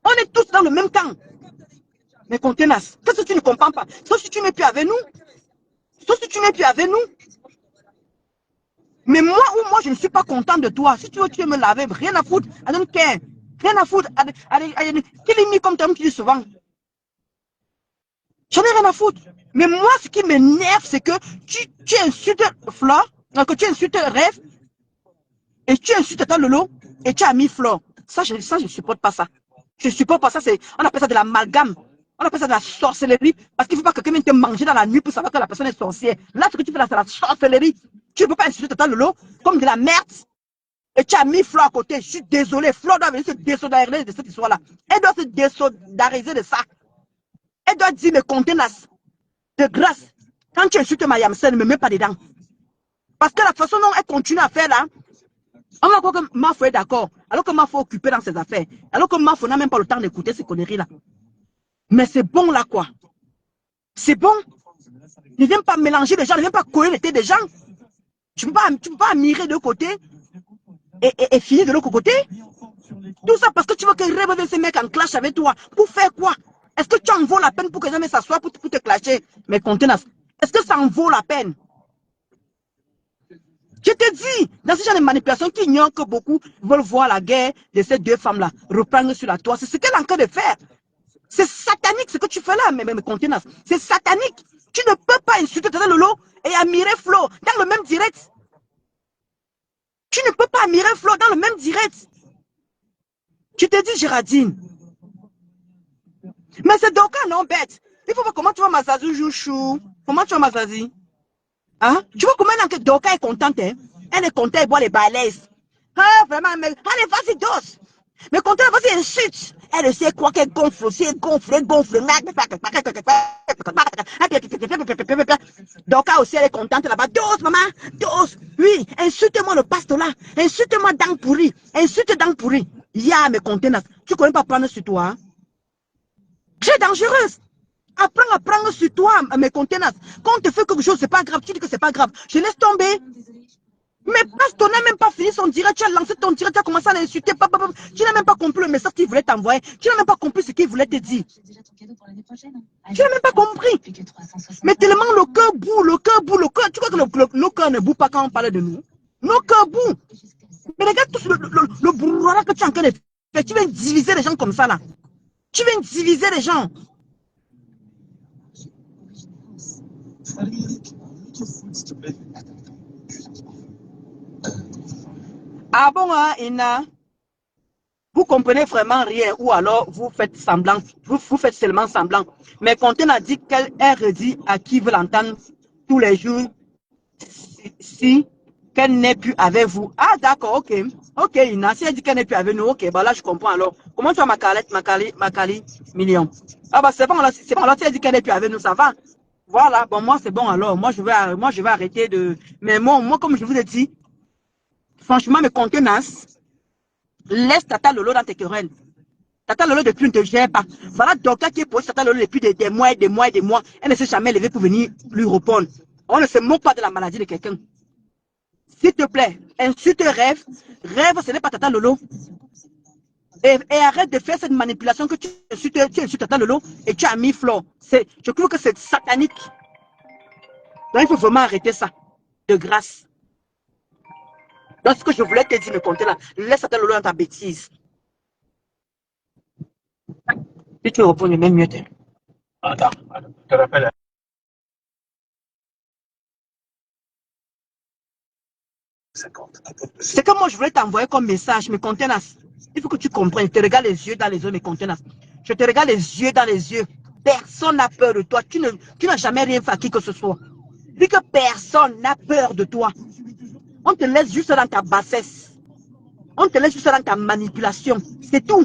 On est tous dans le même camp. Mais contenace, qu'est-ce que tu ne comprends pas? Sauf si tu n'es plus avec nous. Sauf si tu n'es plus avec nous. Mais moi je ne suis pas content de toi. Si tu veux me laver, rien à foutre. I don't care. Rien à foutre. Killing me comme tu dis souvent. J'en ai rien à foutre. Mais moi, ce qui m'énerve, c'est que tu insultes Flore, que tu insultes Rêve, et tu insultes ta Lolo, et tu as mis Flore. Ça, je ne supporte pas ça. Je ne supporte pas ça. On appelle ça de l'amalgame. On appelle ça de la sorcellerie. Parce qu'il ne faut pas que quelqu'un vienne te manger dans la nuit pour savoir que la personne est sorcière. Là, ce que tu fais là, c'est la sorcellerie. Tu ne peux pas insulter ta Lolo comme de la merde. Et tu as mis Flore à côté. Je suis désolé. Flore doit venir se désolidariser de cette histoire-là. Elle doit se désolidariser de ça. Elle doit dire, mais contenace, de grâce, quand tu insultes ma Yamsen, ne me mets pas dedans. Parce que la façon dont elle continue à faire là, on va croire que Mafo est d'accord, alors que Mafo est occupé dans ses affaires, alors que Mafo n'a même pas le temps d'écouter ces conneries-là. Mais c'est bon là quoi. C'est bon. Ne viens pas mélanger les gens, ne viens pas coller les têtes des gens. Tu ne peux pas admirer de côté et finir de l'autre côté. Tout ça parce que tu veux que Rêve ces mecs en clash avec toi. Pour faire quoi? Est-ce que tu en vaut la peine pour que jamais s'assoient pour te clasher? Mais contenace, est-ce que ça en vaut la peine? Je te dis, dans ce genre de manipulation qui ignorent que beaucoup veulent voir la guerre de ces deux femmes-là reprendre sur la toile, c'est ce qu'elle est en train de faire. C'est satanique ce que tu fais là, mais contenace. C'est satanique. Tu ne peux pas insulter Tata Lolo et admirer Flo dans le même direct. Tu ne peux pas admirer Flo dans le même direct. Tu te dis, Géraldine. Mais c'est Dorka, non, bête. Il faut voir comment tu vois Mazazi Jouchou. Comment tu vois Mazazi? Hein? Tu vois comment Dorka est contente, hein? Elle est contente, elle boit les balaises. Ah, vraiment, mais allez, vas-y, dose. Mais quand elle vas-y, insulte. Elle sait quoi qu'elle gonfle aussi, elle gonfle. Dorka aussi, elle est contente là-bas. Dose, maman, dose. Oui, insulte-moi le pasteur là. Insulte-moi dans pourri. Insulte dans pourri. Ya, mes contenants. Tu ne connais pas prendre sur toi, hein? Tu es dangereuse. Apprends à prendre sur toi, mes contenants. Quand on te fait quelque chose, c'est pas grave. Tu dis que c'est pas grave. Je laisse tomber. Mais parce qu'on n'a même pas fini son direct, tu as lancé ton direct, tu as commencé à l'insulter. Tu n'as même pas compris le message qu'il voulait t'envoyer. Tu n'as même pas compris ce qu'il voulait te dire. Tu n'as même pas compris. Mais tellement le cœur boue, le cœur boue, le cœur. Tu crois que nos cœurs ne bouent pas quand on parle de nous? Nos cœurs bouent. Mais regarde tout le brouhaha que tu es en train de faire. Tu viens diviser les gens comme ça là. Tu viens diviser les gens. Ah bon, hein, Ina? Vous comprenez vraiment rien ou alors vous faites semblant, vous faites seulement semblant. Mais Conten a dit qu'elle redit à qui veut l'entendre tous les jours si qu'elle n'est plus avec vous. Ah d'accord, ok. Ok, Ina, si elle dit qu'elle n'est plus avec nous, ok, bah là je comprends alors. Comment tu vas Macali, million? Ah bah c'est bon, là, si elle dit qu'elle n'est plus avec nous, ça va. Voilà, bon, moi, c'est bon alors. Moi, je vais arrêter de... Mais moi, comme je vous ai dit, franchement, mes contenances, laisse Tata Lolo dans tes querelles. Tata Lolo depuis ne te gère pas. Voilà, docteur qui est posé Tata Lolo depuis des mois et des mois et des mois. Elle ne s'est jamais levée pour venir lui répondre. On ne se moque pas de la maladie de quelqu'un. S'il te plaît, insulte rêve. Rêve, ce n'est pas Tata Lolo. Et arrête de faire cette manipulation que tu insultes Tata Lolo et tu as mis Flo. Je trouve que c'est satanique. Donc il faut vraiment arrêter ça. De grâce. Donc ce que je voulais te dire, me compter là, laisse Tata Lolo dans ta bêtise. Si tu réponds, même mieux. Attends, je te rappelle. C'est que moi je voulais t'envoyer comme message, mes contenances. Il faut que tu comprennes. Je te regarde les yeux dans les yeux, mes contenances. Je te regarde les yeux dans les yeux. Personne n'a peur de toi. Tu n'as jamais rien fait à qui que ce soit. Vu que personne n'a peur de toi. On te laisse juste dans ta bassesse. On te laisse juste dans ta manipulation. C'est tout.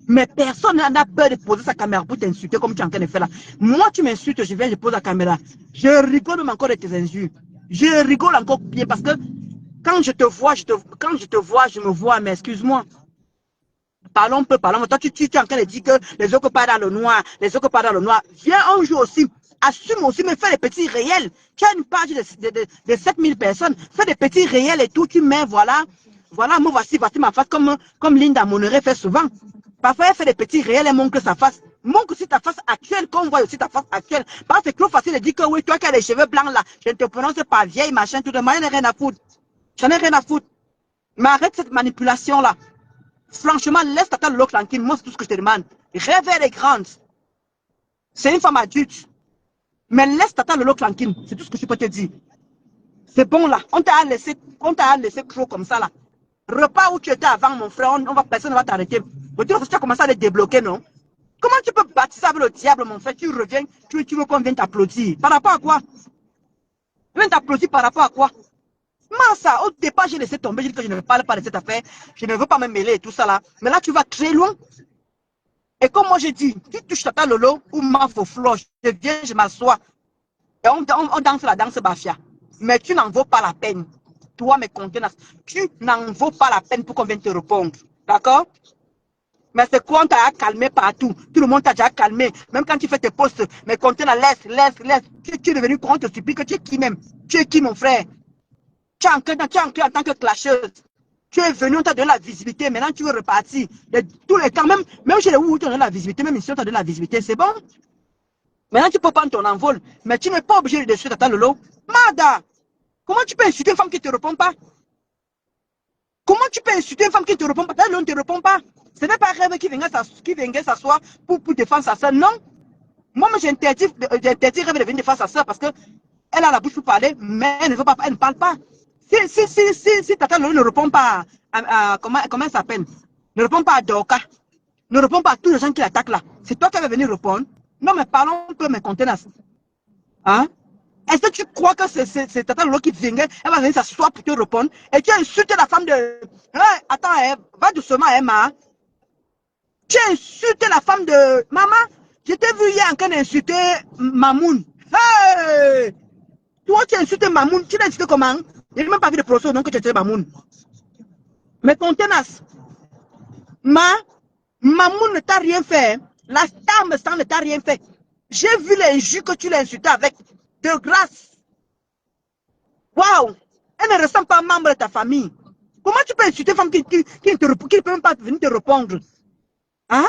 Mais personne n'a peur de poser sa caméra pour t'insulter comme tu es en train de faire là. Moi, tu m'insultes, je viens, je pose la caméra. Je rigole même encore de tes injures. Je rigole encore bien parce que quand je te vois, je me vois, mais excuse-moi. Parlons peu, parlons. Toi, tu es en train de dire que les autres partent dans le noir, les autres partent dans le noir. Viens un jour aussi, assume aussi, mais fais des petits réels. Tu as une page de 7000 personnes, fais des petits réels et tout, tu mets, voilà, moi voici ma face, comme Linda Moneret fait souvent. Parfois, elle fait des petits réels et montre sa face. Montre aussi ta face actuelle, qu'on voit aussi ta face actuelle. Parce que c'est trop facile de dire que oui, toi qui as les cheveux blancs là, je ne te prononce pas vieille, machin, tout de même, j'en ai rien à foutre. J'en ai rien à foutre. Mais arrête cette manipulation là. Franchement, laisse Tata Lolo tranquille. Moi, c'est tout ce que je te demande. Rêve, elle est grande. C'est une femme adulte. Mais laisse Tata Lolo tranquille. C'est tout ce que je peux te dire. C'est bon là. On t'a laissé trop comme ça là. Repas où tu étais avant, mon frère, personne ne va t'arrêter. Tu as commencé à les débloquer, non? Comment tu peux baptiser avec le diable, mon frère? Tu reviens, tu veux qu'on vienne t'applaudir. Par rapport à quoi? Viens t'applaudir par rapport à quoi? Moi, ça, au départ, j'ai laissé tomber, j'ai dit que je ne parle pas de cette affaire, je ne veux pas me mêler et tout ça là. Mais là, tu vas très loin. Et comme moi, j'ai dit, tu touches Tata Lolo ou Mafo Flo, je viens, je m'assois. Et on danse la danse Bafia. Mais tu n'en vaux pas la peine. Toi, mes contenances, tu n'en vaux pas la peine pour qu'on vienne te répondre. D'accord? Mais c'est quoi, on t'a calmé partout. Tout le monde t'a déjà calmé. Même quand tu fais tes posts, mes contenants, laisse. Tu es devenu con, on te supplie que tu es qui même? Tu es qui, mon frère? Tu es en tant que clasheuse. Tu es venu, on t'a donné la visibilité. Maintenant, tu veux repartir. De tous les temps, même chez les où tu as donné la visibilité, même ici, on t'a donné la visibilité. C'est bon? Maintenant, tu peux prendre ton envol. Mais tu n'es pas obligé de suivre Tata Lolo. Mada! Comment tu peux insulter une femme qui ne te répond pas? Comment tu peux insulter une femme qui ne te répond pas? Tata Lolo ne te répond pas. Ce n'est pas Rêve qui viendrait s'asseoir pour défendre sa soeur. Non. Moi, j'interdis Rêve de venir défendre sa soeur parce qu'elle a la bouche pour parler, mais elle ne parle pas. Si Tata Lolo ne répond pas à comment elle s'appelle, ne répond pas à Doka, ne répond pas à tous les gens qui l'attaquent là, c'est toi qui vas venir répondre. Non, mais parlons un peu, mes contenances. Hein? Est-ce que tu crois que c'est Tata Lolo qui viendrait, elle va venir s'asseoir pour te répondre, et tu as insulté la femme de... Hey, attends, va doucement, Emma. Tu as insulté la femme de... Maman, je t'ai vu hier en train d'insulter Mamoun. Hey! Toi, tu as insulté Mamoun. Tu l'as insulté comment? Je n'ai même pas vu de procès non que tu as insulté Mamoun. Mais contenace. Mamoun ne t'a rien fait. La star me semble ne t'a rien fait. J'ai vu l'injure que tu l'as insulté avec. De grâce. Waouh! Elle ne ressemble pas à un membre de ta famille. Comment tu peux insulter une femme qui ne peut même pas venir te répondre? Hein?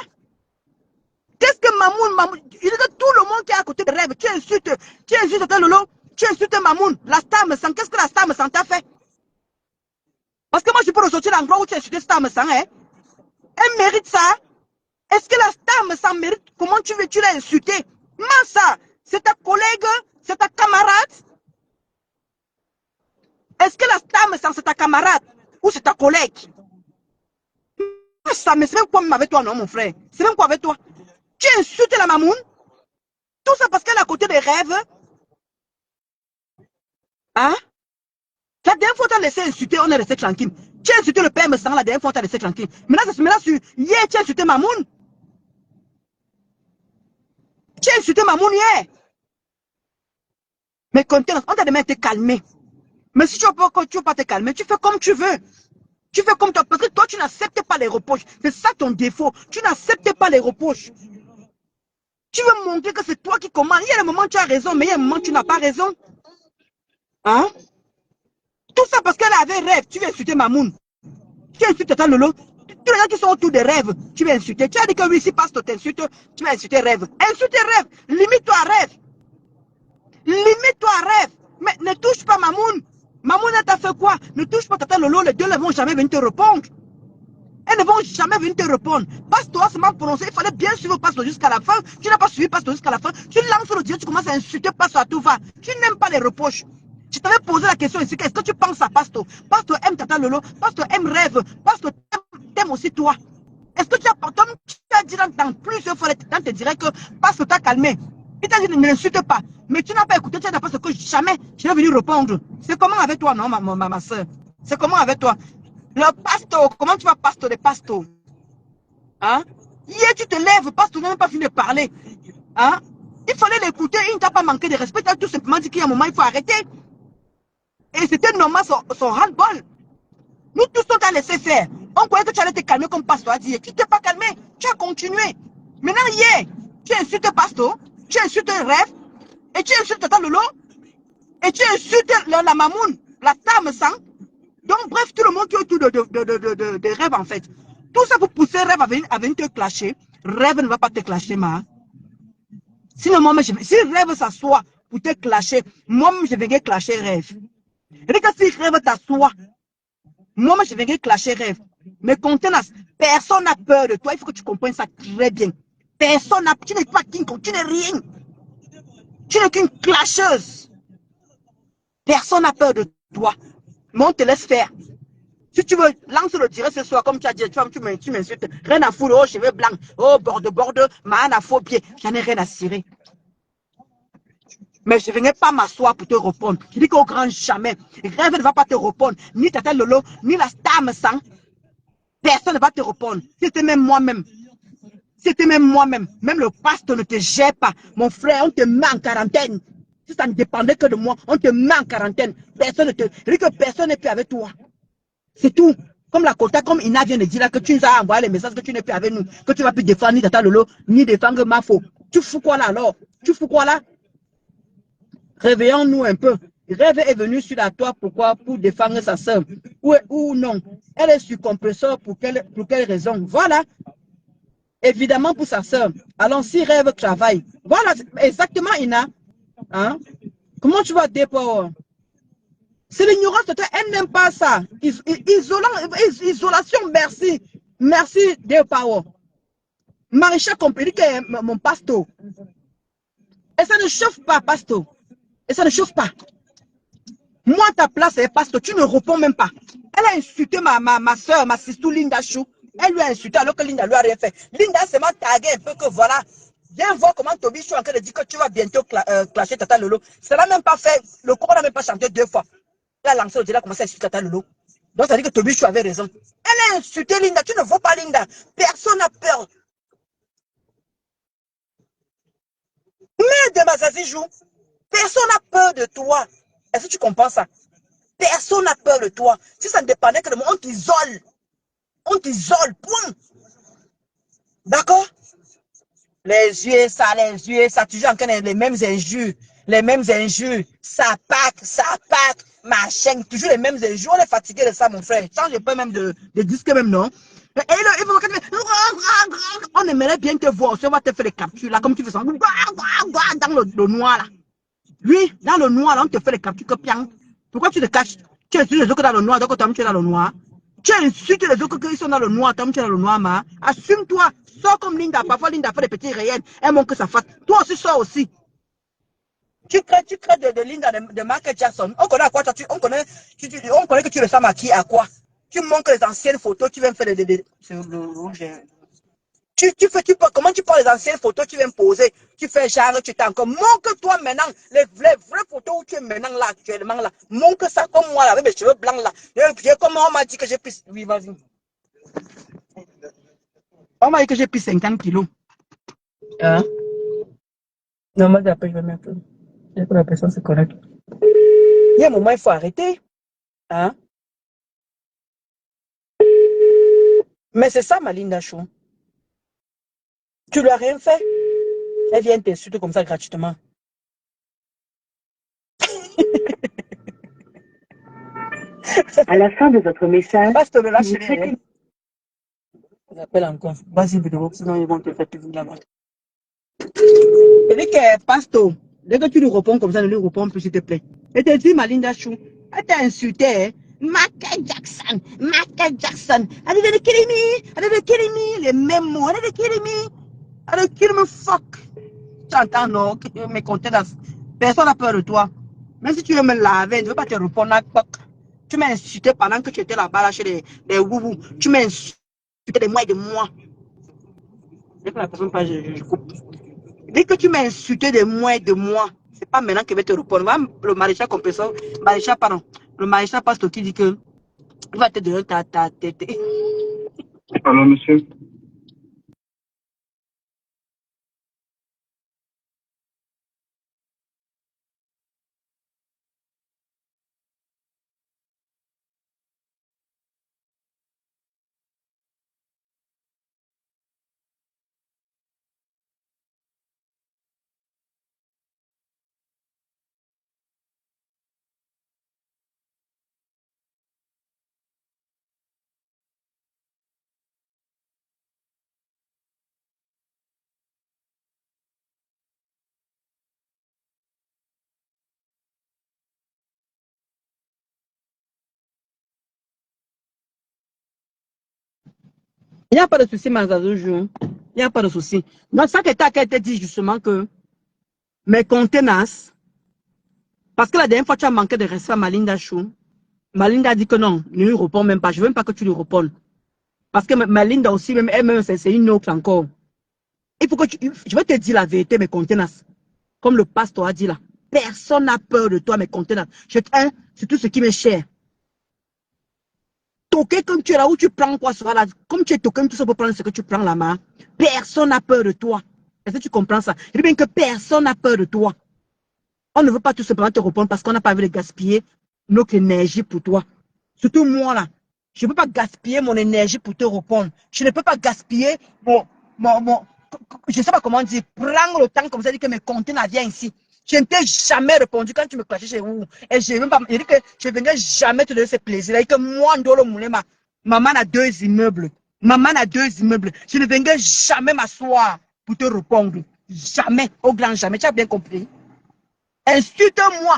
Qu'est-ce que Mamoun, il dit que tout le monde qui est à côté de Rêve, tu insultes Tata Lolo, tu insultes Mamoun, la star me sent, qu'est-ce que la star me sent t'a fait? Parce que moi je peux ressortir l'endroit où tu as insulté star me sent, hein? Elle mérite ça? Est-ce que la star me sent mérite? Comment tu l'as insulté? Massa, c'est ta collègue, c'est ta camarade? Est-ce que la star me sent c'est ta camarade ou c'est ta collègue? Ça, mais c'est même quoi même avec toi, non, mon frère? C'est même quoi avec toi? Tu as insulté la Mamoun? Tout ça parce qu'elle est à côté des Rêves? Hein? La dernière fois, tu as laissé insulter, on est resté tranquille. Tu as insulté le père me sang, la dernière fois, tu as laissé tranquille. Maintenant, hier, tu as insulté Mamoun? Tu as insulté Mamoun hier? Mais contenance, on t'a demandé de te calmer. Mais si tu ne veux pas te calmer, tu fais comme tu veux. Tu fais comme toi, parce que toi, tu n'acceptes pas les reproches. C'est ça ton défaut. Tu n'acceptes pas les reproches. Tu veux montrer que c'est toi qui commande. Il y a des moments où tu as raison, mais il y a des moments où tu n'as pas raison. Hein? Tout ça parce qu'elle avait rêve. Tu veux insulter Mamoun. Tu insultes Tata Lolo. Tous les gens qui sont autour des rêves, tu vas insulter. Tu as dit que oui, si Pasteur t'insulte, tu vas insulter rêve. Insulte rêve. Limite-toi à rêve. Limite-toi à rêve. Mais ne touche pas Mamoun. Mamoun, elle t'a fait quoi? Ne touche pas Tata Lolo. Les deux ne vont jamais venir te répondre. Elles ne vont jamais venir te répondre. Pasteur c'est mal prononcé. Il fallait bien suivre Pasteur jusqu'à la fin. Tu n'as pas suivi Pasteur jusqu'à la fin. Tu lances le direct, tu commences à insulter Pasteur à tout va. Tu n'aimes pas les reproches. Je t'avais posé la question ici. Est-ce que tu penses à Pasteur? Pasteur aime Tata Lolo. Pasteur aime rêve. Pasteur t'aime aussi toi. Est-ce que tu as dit dans plusieurs fois dans tes directs que Pasteur t'a calmé? Il t'a dit ne l'insulte pas. Mais tu n'as pas écouté. Tu n'as pas ce que jamais je vais venir répondre. C'est comment avec toi, non, ma soeur? C'est comment avec toi? Le pasteur, comment tu vas pasteur de pasteur? Hein? Hier, tu te lèves, pasteur n'a même pas fini de parler. Hein? Il fallait l'écouter, il ne t'a pas manqué de respect, il a tout simplement dit qu'il y a un moment, il faut arrêter. Et c'était normal son ras-le-bol. Nous tous, on t'a laissé faire. On croyait que tu allais te calmer comme pasteur a dit. Tu ne t'es pas calmé, tu as continué. Maintenant, hier, tu insultes pasteur, tu insultes rêve, et tu insultes Tata Lolo, et tu insultes la Mamoun, la Tame Sang. Donc, bref, tout le monde qui est autour de rêve, en fait. Tout ça pour pousser rêve à venir te clasher. Rêve ne va pas te clasher, ma. Sinon, moi, si rêve s'assoit pour te clasher, moi-même, je vais clasher rêve. Regarde, si rêve t'assoit, moi-même, je vais clasher rêve. Mais contenance, personne n'a peur de toi. Il faut que tu comprennes ça très bien. Personne n'a. Tu n'es pas King Kong, tu n'es rien. Tu n'es qu'une clasheuse. Personne n'a peur de toi. Mais on te laisse faire. Si tu veux, lance le direct ce soir, comme tu as dit, tu m'insultes. Rien à foutre, oh, cheveux blancs, oh, borde, man à faux pied. J'en ai rien à cirer. Mais je ne venais pas m'asseoir pour te répondre. Je dis qu'au grand jamais, rêve ne va pas te répondre. Ni Tata Lolo, ni la Tame Sang. Personne ne va te répondre. C'était même moi-même. C'était même moi-même. Même le pasteur ne te gère pas. Mon frère, on te met en quarantaine. Si ça ne dépendait que de moi, on te met en quarantaine. Personne ne te. Je dis que personne n'est plus avec toi. C'est tout. Comme la Kota, comme Ina vient de dire là, que tu nous as envoyé les messages que tu n'es plus avec nous, que tu ne vas plus défendre ni Tata Lolo, ni défendre Mafo. Tu fous quoi là alors? Tu fous quoi là? Réveillons-nous un peu. Rêve est venu sur la toile, pourquoi? Pour défendre sa soeur. Ou non. Elle est sur compresseur pour quelle raison? Voilà. Évidemment pour sa soeur. Alors si Rêve travaille. Voilà, exactement Ina. Hein? Comment tu vas déployer? C'est l'ignorance de toi, elle n'aime pas ça. Isolation, merci. Merci, Dear Power. Maréchal compris que est mon pasteur. Et ça ne chauffe pas, pasteur. Et ça ne chauffe pas. Moi, ta place est pasteur, tu ne réponds même pas. Elle a insulté ma soeur, ma sister Linda Chou. Elle lui a insulté alors que Linda lui a rien fait. Linda s'est tagué un peu que voilà. Viens voir comment Toby Chou est en train de dire que tu vas bientôt clasher Tata Lolo. Ça n'a même pas fait. Le corps n'a même pas chanté 2 fois. Elle a lancé au a commencé à insulter Tata Lolo. Donc ça dit que Toby Chou avait raison. Elle a insulté Linda. Tu ne vois pas Linda. Personne n'a peur. Mais de Mazazi Jou, personne n'a peur de toi. Est-ce que tu comprends ça? Personne n'a peur de toi. Si ça ne dépendait que de moi, on t'isole. On t'isole, point. D'accord? Les yeux, ça, toujours encore les mêmes injures. Les mêmes injures. Ça pack, machin. Toujours les mêmes injures. On est fatigué de ça, mon frère. Change pas même de disque même, non? Et on aimerait bien te voir. On va te faire les captures, là, comme tu fais ça. Dans le noir, là. Oui, dans le noir, là, on te fait les captures. Pourquoi tu te caches? Tu insultes les autres dans le noir, donc tu es dans le noir. Tu insultes les autres qui sont dans le noir, tu es dans le noir, ma. Assume-toi. Sors comme Linda. Parfois, Linda fait des petits réels. Elle montre que ça fasse. Toi aussi, sors aussi. Tu crées de Linda de Michael Jackson. On connaît à quoi on connaît que tu ressembles à qui, à quoi? Tu montres les anciennes photos, tu viens faire c'est le rouge. Comment tu prends les anciennes photos, tu viens poser, tu fais genre, tu t'en comme. Montre-toi maintenant, les vraies photos où tu es maintenant là, actuellement là. Montre ça comme moi là, avec mes cheveux blancs là. Comment on m'a dit que j'ai pris. Oui, vas-y. On m'a dit que j'ai pris 50 kilos. Hein? Non, moi d'après, je vais mettre. Et pour la personne, c'est correct. Il y a un moment, il faut arrêter. Hein? Mais c'est ça, ma Linda Chou. Tu lui as rien fait. Elle vient t'insulter comme ça gratuitement. À la fin de votre message, Passe le lâche si vous souhaitez... On appelle encore. Vas-y, vidéo, sinon ils vont te faire tout là-bas. Et dès que Pasto, dès que tu lui réponds comme ça, ne lui réponds plus, s'il te plaît. Et te dis, ma Linda Chou, elle t'a insulté, hein? Michael Jackson, Michael Jackson. Elle est killing me, elle est killing me, les mêmes mots, elle est killing me, elle est killing me, fuck. Tu entends, non? Mes contenants. Personne n'a peur de toi. Même si tu veux me laver, je ne veux pas te répondre à fuck. Tu m'as insulté pendant que tu étais là-bas, là, chez les woubou. Tu m'as insulté de moi et de moi. Dès que la personne parle, je coupe. Dès que tu m'as insulté de moi et de moi, c'est pas maintenant que je vais te répondre. Le maréchal compresseur, le maréchal Pasto qui dit que il va te donner ta tête. Alors, monsieur. Il n'y a pas de souci, Mazazoujo. Il n'y a pas de souci. Donc, ça que tu as dit justement que mes contenances, parce que la dernière fois, tu as manqué de respect à Malinda Chou. Malinda a dit que non, ne lui réponds même pas. Je ne veux même pas que tu lui répondes. Parce que Malinda aussi, même elle-même, c'est une autre encore. Il faut que je vais te dire la vérité, mes contenances. Comme le pasteur a dit là. Personne n'a peur de toi, mes contenances. C'est tout ce qui m'est cher. Toqué comme tu es là où tu prends quoi sera là. Comme tu es toqué, tout ça pour prendre ce que tu prends là-bas. Personne n'a peur de toi. Est-ce que tu comprends ça? Je dis bien que personne n'a peur de toi. On ne veut pas tout simplement te répondre parce qu'on n'a pas envie de gaspiller notre énergie pour toi. Surtout moi là. Je ne peux pas gaspiller mon énergie pour te répondre. Je ne peux pas gaspiller je ne sais pas comment dire, prendre le temps comme ça, dire que mes contenants viennent ici. Je ne t'ai jamais répondu quand tu me clashais chez vous. Et je dis que je ne viendrai jamais te donner ce plaisir. Et que moi, Ndolo Moulema, maman a 2 immeubles. Maman a 2 immeubles. Je ne viendrai jamais m'asseoir pour te répondre. Jamais, au grand jamais. Tu as bien compris? Insulte-moi,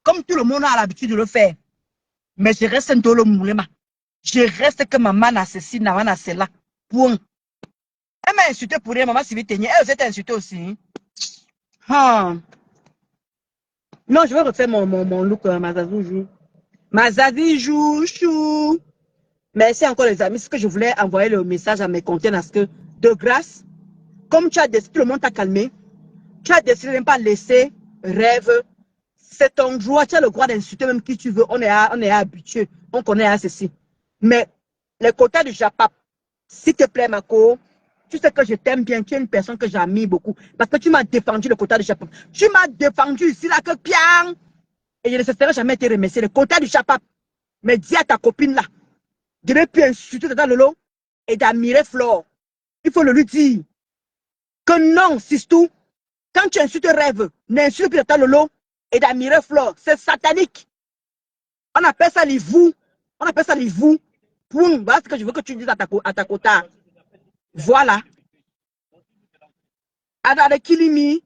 comme tout le monde a l'habitude de le faire. Mais je reste Ndolo Moulema. Je reste que maman a ceci, maman a cela. Point. Elle m'a insulté pour rien, maman Sylvie Ténier. Elle s'est insultée aussi. Ah. Non, je vais refaire mon look Mazazoujo. Mazazoujo. Merci encore les amis. Ce que je voulais envoyer le message à mes contenants, parce que de grâce, comme tu as décidé, tout le monde t'a calmé, tu as décidé de ne pas laisser rêve. C'est ton droit, tu as le droit d'insulter même qui tu veux. On est habitué, on connaît à ceci. Mais les quotas du Japap, s'il te plaît, Mako, tu sais que je t'aime bien, tu es une personne que j'admire beaucoup. Parce que tu m'as défendu le quota du Japap. Tu m'as défendu ici, là, que bien. Et je ne cesserai jamais te remercier. Le quota du Japap. Mais dis à ta copine là, de ne plus insulter Tata Lolo et d'admirer Flore. Il faut le lui dire. Que non, Sistou, quand tu insultes Rêve, n'insulte plus Tata Lolo et d'admirer Flore. C'est satanique. On appelle ça les vous. On appelle ça les vous. Point. Voilà ce que je veux que tu dises à ta quota. Voilà. Ada kilimi.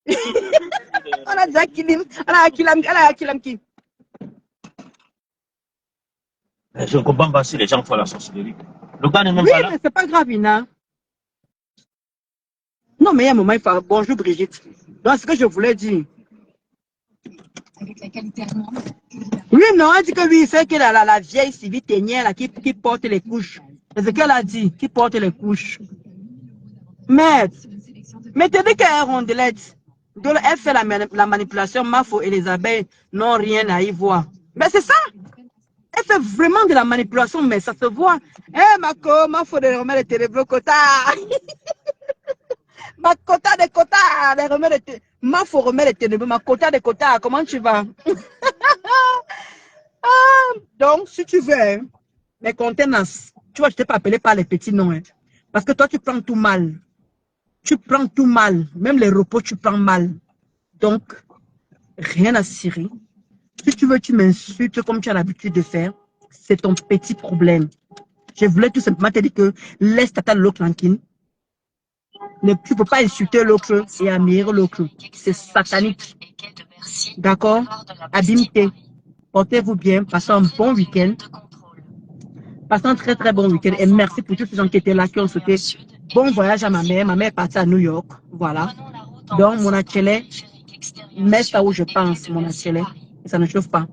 On a déjà kilim. On a kilam qui. Je ne comprends pas si les gens font la sorcellerie. Le gars n'est même Oui, pas là. mais c'est pas grave, Ina. Non, mais il y a un moment, il faut. Bonjour, Brigitte. Donc, ce que je voulais dire. Avec la qualité allemande. Oui, non, elle dit que oui, c'est que la vieille Sylvie Ténier là, qui porte les couches. C'est ce qu'elle a dit, qui porte les couches. Mais t'es dit qu'elle est rondelette. Donc, elle fait la manipulation, Mafo et les abeilles n'ont rien à y voir. Mais c'est ça. Elle fait vraiment de la manipulation, mais ça se voit. Eh, Mafo de remettre le télébleu quota. Ma quota de quota, de remettre Ma faut remettre les ténébreux, ma quota de quota, comment tu vas? Donc, si tu veux, hein, mes contenances, tu vois, je ne t'ai pas appelé par les petits noms. Hein, parce que toi, tu prends tout mal. Tu prends tout mal. Même les repos, tu prends mal. Donc, rien à cirer. Si tu veux, tu m'insultes comme tu as l'habitude de faire. C'est ton petit problème. Je voulais tout simplement te dire que laisse Tata l'autre tranquille. Tu ne peux pas insulter l'autre et admirer l'autre. C'est satanique. D'accord? Abimité. Portez-vous bien. Passez un bon week-end. Passez un très très bon week-end. Et merci pour tous ces gens qui étaient là, qui ont souhaité bon voyage à ma mère. Ma mère est partie à New York. Voilà. Donc, mon atelier, mets ça où je pense, mon atelier. Et ça ne chauffe pas.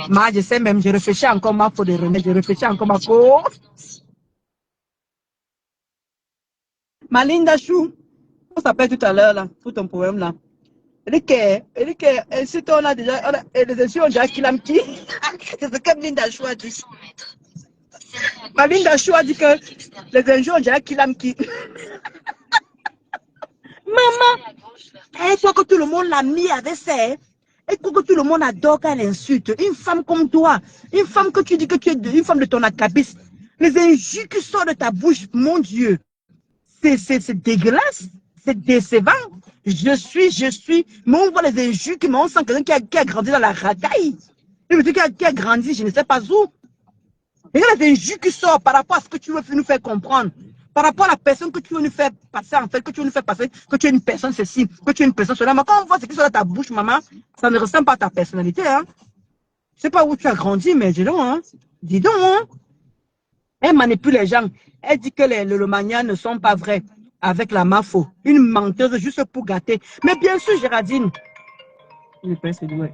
Moi, je sais même, je réfléchis encore ma faute de remède. Je réfléchis encore ma faute. Ma Linda Chou, on s'appelle tout à l'heure là, pour ton problème là. Elle dit que, si on a déjà, les insultes ont déjà qu'il a qui. C'est ce que Linda Chou a dit. Ma Linda Chou a dit que les insultes ont déjà qu'il a qui. Maman, elle croit que tout le monde l'a mis avec ça. Elle croit que tout le monde adore quand elle insulte. Une femme comme toi, une femme que tu dis que tu es une femme de ton acabit. Les injures qui sortent de ta bouche, mon Dieu. C'est dégueulasse, c'est décevant. Je suis, mais on voit les injures qui m'ont sent quelqu'un qui a grandi dans la rataille. Qui a grandi, je ne sais pas où. Et les injures qui sortent par rapport à ce que tu veux nous faire comprendre, par rapport à la personne que tu veux nous faire passer, en fait, que tu veux nous faire passer, que tu es une personne ceci, que tu es une personne cela. Mais quand on voit ce qui sort de ta bouche, maman, ça ne ressemble pas à ta personnalité. Hein. Je ne sais pas où tu as grandi, mais dis donc, hein. Dis donc, hein. Elle manipule les gens. Elle dit que le mania ne sont pas vrais avec la mafo. Une menteuse juste pour gâter. Mais bien sûr, Géraldine. Je pense que ouais.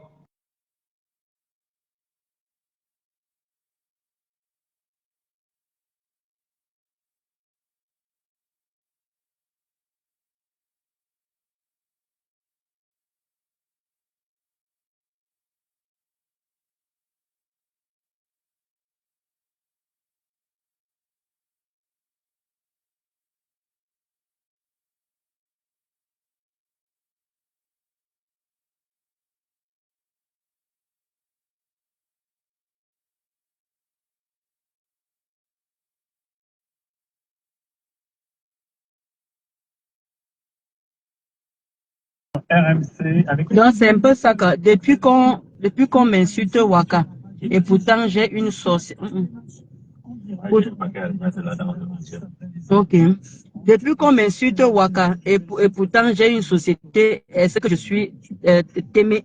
RMC avec... Donc c'est un peu ça que depuis qu'on m'insulte Waka, et pourtant j'ai une sorcière. Ok. Depuis qu'on m'insulte Waka, et pourtant j'ai une société, est-ce que je suis témé?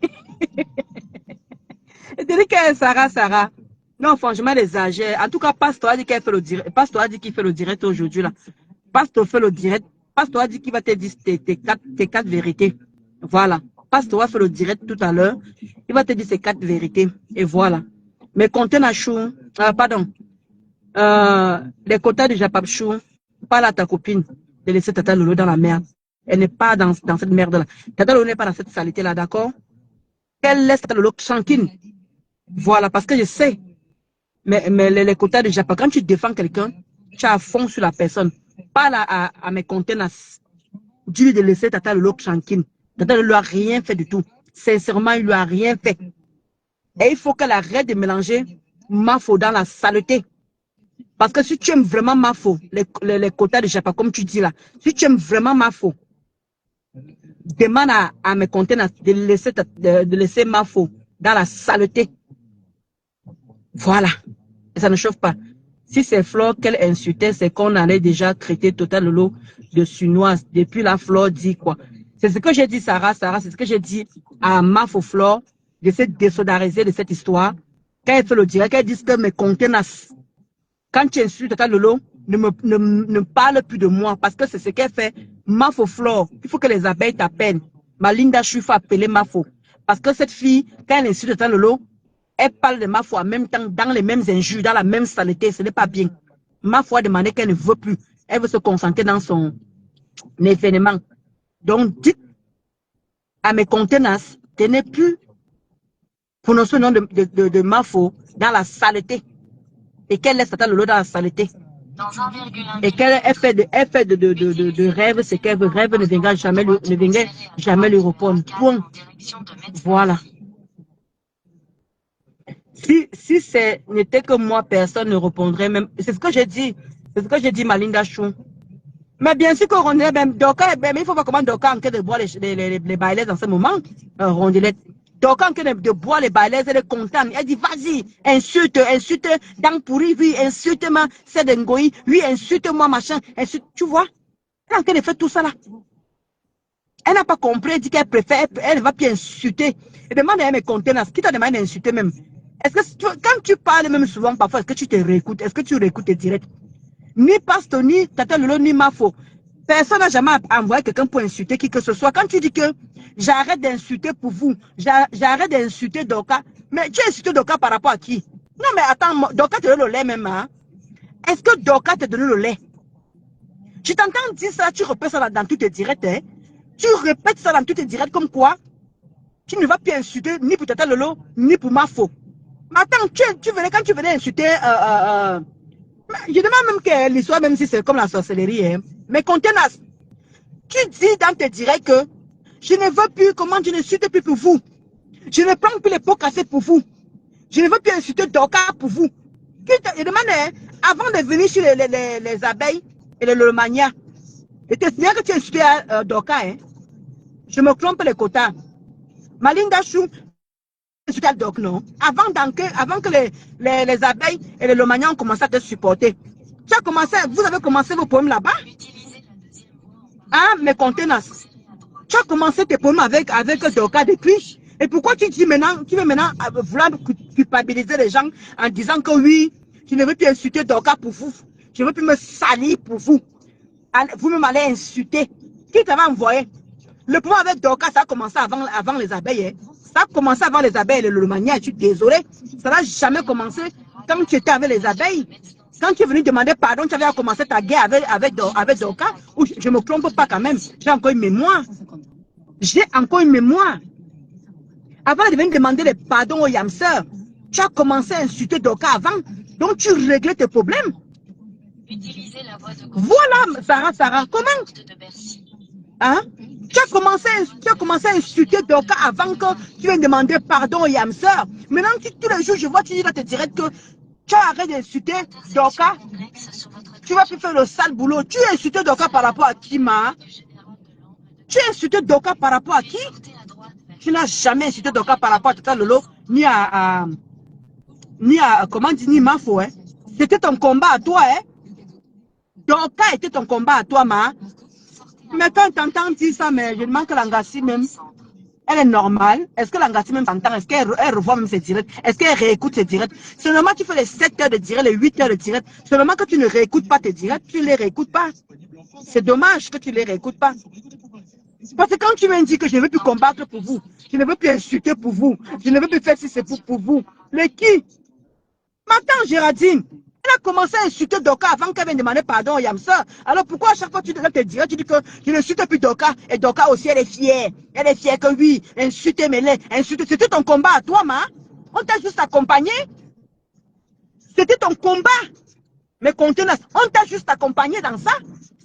C'est-à-dire que Sarah. Non, franchement, les âgés. En tout cas, Pasteur a dit qu'il fait le direct. Pasteur a dit qu'il fait le direct aujourd'hui là. Pasteur fait le direct. Pasteur a dit qu'il va te dire tes quatre vérités. Voilà. Pasteur a fait le direct tout à l'heure. Il va te dire ses 4 vérités. Et voilà. Mais comptez na chou. Pardon. Les quotas de Japapchou. Parle à ta copine de laisser Tata Lolo dans la merde. Elle n'est pas dans cette merde là. Tata Lolo n'est pas dans cette saleté là, d'accord? Qu'elle laisse Tata Lolo tranquille. Voilà, parce que je sais. Mais les quotas de Japon, quand tu défends quelqu'un, tu as à fond sur la personne. Parle à mes contenants. Dis-lui de laisser Tata Lolo tranquille. Tata Lolo n'a rien fait du tout. Sincèrement, il lui a rien fait. Et il faut qu'elle arrête de mélanger Mafo dans la saleté. Parce que si tu aimes vraiment Mafo, les quotas de Japon, comme tu dis là, si tu aimes vraiment Mafo, demande à mes contenants de laisser Mafo dans la saleté. Voilà. Et ça ne chauffe pas. Si c'est Flore qu'elle insultait, c'est qu'on allait déjà traiter Tata Lolo de Sunoise. Depuis la Flore dit quoi? C'est ce que j'ai dit, Sarah, c'est ce que j'ai dit à Mafo Flore de se désolidariser de cette histoire. Quand elle fait le direct, elle dit que mes contenants, quand tu insultes Tata Lolo, ne parle plus de moi parce que c'est ce qu'elle fait. Mafo Flore, il faut que les abeilles t'appellent. Ma Linda, je suis appeler Mafo. Parce que cette fille, quand elle insulte Tata Lolo, elle parle de Mafo en même temps, dans les mêmes injures, dans la même saleté. Ce n'est pas bien. Mafo a demandé qu'elle ne veut plus. Elle veut se concentrer dans son événement. Donc, dites à mes contenants, tenez plus prononcer le nom de Mafo dans la saleté. Et qu'elle laisse Tata Lolo dans la saleté. Et qu'elle fait de rêve, c'est qu'elle rêve ne viendra jamais lui répondre. Point. Voilà. Si ce n'était que moi, personne ne répondrait même. C'est ce que j'ai dit. C'est ce que j'ai dit, Malinda Chou. Mais bien sûr qu'on est même Doka, il faut voir comment Doka en train de boire les bailaises en ce moment. Rondelette. Doka en train de boire les bailaises, elle est contente. Elle dit, vas-y, insulte, dans pourri, oui, insulte-moi, c'est d'Ngoï, oui, insulte-moi, machin, insulte, tu vois. Elle est en train de faire tout ça là. Elle n'a pas compris, elle dit qu'elle préfère, elle va plus insulter. Et demande à elle mes contenants, qui t'a demandé d'insulter même. Est-ce que quand tu parles même souvent, parfois, est-ce que tu te réécoutes? Est-ce que tu réécoutes tes directs? Ni Pastor, ni Tata Lolo, ni Mafo. Personne n'a jamais envoyé quelqu'un pour insulter qui que ce soit. Quand tu dis que j'arrête d'insulter pour vous, j'arrête d'insulter Doka, mais tu insultes Doka par rapport à qui? Non, mais attends, Doka te donne le lait même. Hein? Est-ce que Doka te donne le lait? Je t'entends dire ça, tu répètes ça dans tous tes directs. Hein? Tu répètes ça dans tous tes directs comme quoi tu ne vas plus insulter ni pour Tata Lolo, ni pour Mafo. Mais attends, quand tu venais insulter... je demande même que l'histoire, même si c'est comme la sorcellerie, hein. Mais contenace, tu dis dans tes directs que je ne veux plus, comment je ne suis plus pour vous. Je ne prends plus les pots cassés pour vous. Je ne veux plus insulter Doka pour vous. Je demande, hein, avant de venir chez les abeilles et les lomania, et te signale que tu insultes Doka, hein. Je me trompe les quotas. Malinda Chou, Doc, non. Avant que les abeilles et les lomaniens ont commencé à te supporter. Vous avez commencé vos poèmes là-bas? Hein, mes contenants. Tu as commencé tes poèmes avec Doka depuis. Et pourquoi tu dis maintenant, tu veux maintenant vouloir culpabiliser les gens en disant que oui, je ne veux plus insulter Doka pour vous. Je ne veux plus me salir pour vous. Vous me m'allez insulter. Qui t'avait envoyé? Le pouvoir avec Doka, ça a commencé avant les abeilles. Hein. Ça a commencé avant les abeilles et le lomania. Je suis désolé. Ça n'a jamais commencé quand tu étais avec les abeilles. Quand tu es venu demander pardon, tu avais commencé ta guerre avec Doka. Ou je ne me trompe pas quand même. J'ai encore une mémoire. J'ai encore une mémoire. Avant de venir demander les pardons aux Yamseurs, tu as commencé à insulter Doka avant. Donc tu réglais tes problèmes. Voilà, Sarah, comment? Hein? Tu as commencé à insulter Doka avant que tu viennes demander pardon aux Yamseurs. Maintenant, tous les jours, je vois, tu dis dans tes directs que tu as arrêté d'insulter Doka. Tu vas plus faire le sale boulot. Tu as insulté Doka par rapport à qui, ma? Tu as insulté Doka par rapport à qui? Tu n'as jamais insulté Doka par rapport à Tata Lolo, ni à comment dire, ni Mafo, hein. C'était ton combat à toi, hein. Doka était ton combat à toi, ma. Mais quand tu entends dire ça, mais je demande que l'Angassi même, elle est normale. Est-ce que l'Angassi même s'entend? Est-ce qu'elle revoit même ses directs? Est-ce qu'elle réécoute ses directs? C'est normal que tu fais les 7 heures de direct, les 8 heures de direct. C'est normal que tu ne réécoutes pas tes directs, tu ne les réécoutes pas. C'est dommage que tu ne les réécoutes pas. Parce que quand tu me dis que je ne veux plus combattre pour vous, je ne veux plus insulter pour vous, je ne veux plus faire si c'est pour vous, le qui? Maintenant, Géraldine, elle a commencé à insulter Doka avant qu'elle vienne demander pardon au Yamsa. Alors pourquoi à chaque fois que tu te dirais, tu dis que je n'insulte plus Doka, et Doka aussi elle est fière. Elle est fière que oui, insulter Mélé, insulter. C'était ton combat à toi, ma. On t'a juste accompagné. C'était ton combat. Mais contenance, on t'a juste accompagné dans ça.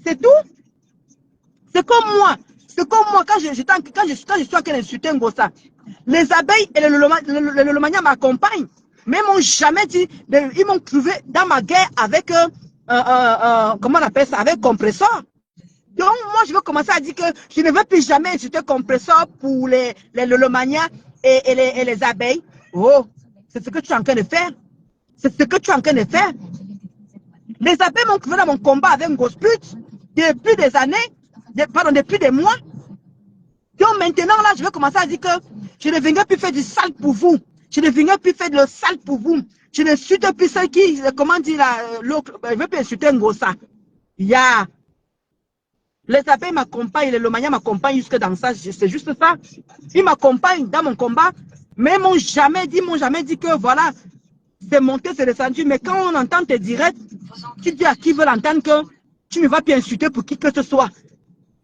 C'est tout. C'est comme moi. C'est comme moi, quand je suis en train d'insulter Ngossa, les abeilles et le lomania m'accompagnent. Mais ils m'ont jamais dit, ils m'ont trouvé dans ma guerre avec, comment on appelle ça, avec compresseur. Donc, moi, je vais commencer à dire que je ne veux plus jamais insulter compresseur pour les lomania et les abeilles. Oh, c'est ce que tu es en train de faire. C'est ce que tu es en train de faire. Les abeilles m'ont trouvé dans mon combat avec Ngosput depuis des années. Depuis des mois. Donc maintenant, là, je vais commencer à dire que je ne viendrai plus faire du sale pour vous. Je ne viendrai plus faire le sale pour vous. Je ne suis plus ceux qui, comment dire, l'autre, je ne veux plus insulter Ngossa. Yeah. Les abeilles m'accompagnent, les lomania m'accompagnent jusque dans ça. C'est juste ça. Ils m'accompagnent dans mon combat. Mais ils m'ont jamais dit que voilà, c'est monté, c'est descendu. Mais quand on entend tes directs, tu dis à qui veut l'entendre que tu ne vas plus insulter pour qui que ce soit.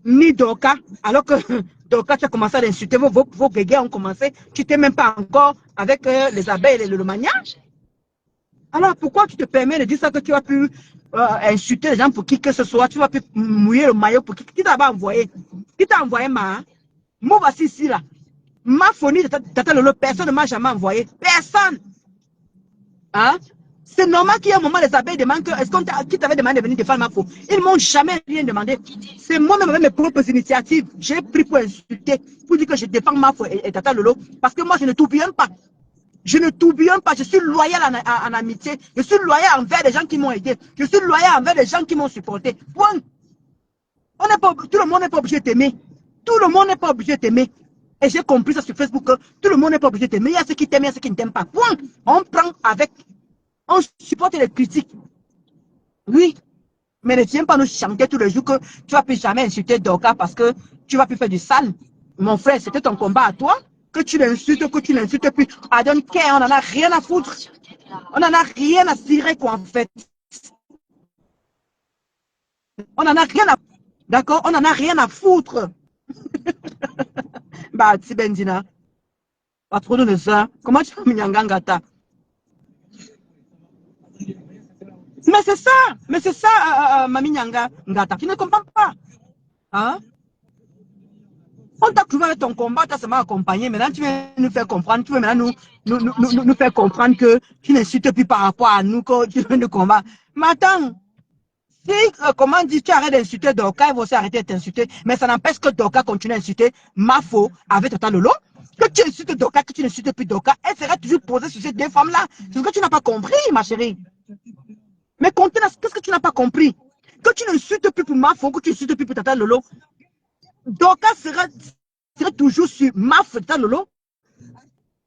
Ni Doka, alors que Doka, tu as commencé à l'insulter, vos guégués ont commencé, tu n'étais même pas encore avec les abeilles et les lomania. Alors pourquoi tu te permets de dire ça que tu as pu insulter les gens pour qui que ce soit. Tu vas plus mouiller le maillot pour qui t'a envoyé. Qui t'a envoyé, ma? Moi, voici ici, là. Ma phonie de Tata Lolo, personne ne m'a jamais envoyé. Personne. Hein? C'est normal qu'il y ait un moment, les abeilles demandent que, est-ce qui t'avait demandé de venir défendre ma faute? Ils ne m'ont jamais rien demandé. C'est moi-même avec mes propres initiatives. J'ai pris pour insulter, pour dire que je défends ma faute et Tata Lolo. Parce que moi, je ne tourbillonne pas. Je ne tourbillonne pas. Je suis loyal en amitié. Je suis loyal envers les gens qui m'ont aidé. Je suis loyal envers les gens qui m'ont supporté. Point. Tout le monde n'est pas obligé de t'aimer. Tout le monde n'est pas obligé de t'aimer. Et j'ai compris ça sur Facebook que tout le monde n'est pas obligé de t'aimer. Il y a ceux qui t'aiment, il y a ceux qui ne t'aiment pas. Point. On prend avec. On supporte les critiques. Oui. Mais ne viens pas nous chanter tous les jours que tu ne vas plus jamais insulter Dorcas parce que tu ne vas plus faire du sale. Mon frère, c'était ton combat à toi. Que tu l'insultes, que tu l'insultes plus. I don't care, on n'en a rien à foutre. On n'en a rien à cirer, quoi, en fait. On n'en a rien à... D'accord? On n'en a rien à foutre. Bah, si Bendina. Patron de ça. Comment tu fais Minyangangata? Mais c'est ça, Mami Nyanga Ngata. Tu ne comprends pas. Hein? On t'a trouvé avec ton combat, tu as seulement accompagné. Maintenant, tu veux nous faire comprendre, tu veux maintenant nous faire comprendre que tu n'insultes plus par rapport à nous, que tu veux nous combattre. Mais attends, si, comment dire, tu arrêtes d'insulter Dorcas, il va aussi arrêter de t'insulter. Mais ça n'empêche que Dorcas continue à insulter Mafo avec Tata Lolo. Que tu insultes Dorcas, que tu n'insultes plus Dorcas, elle sera toujours posée sur ces deux femmes-là. C'est ce que tu n'as pas compris, ma chérie. Mais qu'est-ce que tu n'as pas compris? Que tu n'insultes plus pour Mafo, que tu n'insultes plus pour Tata Lolo. Dorcas sera toujours sur Mafo Tata Lolo.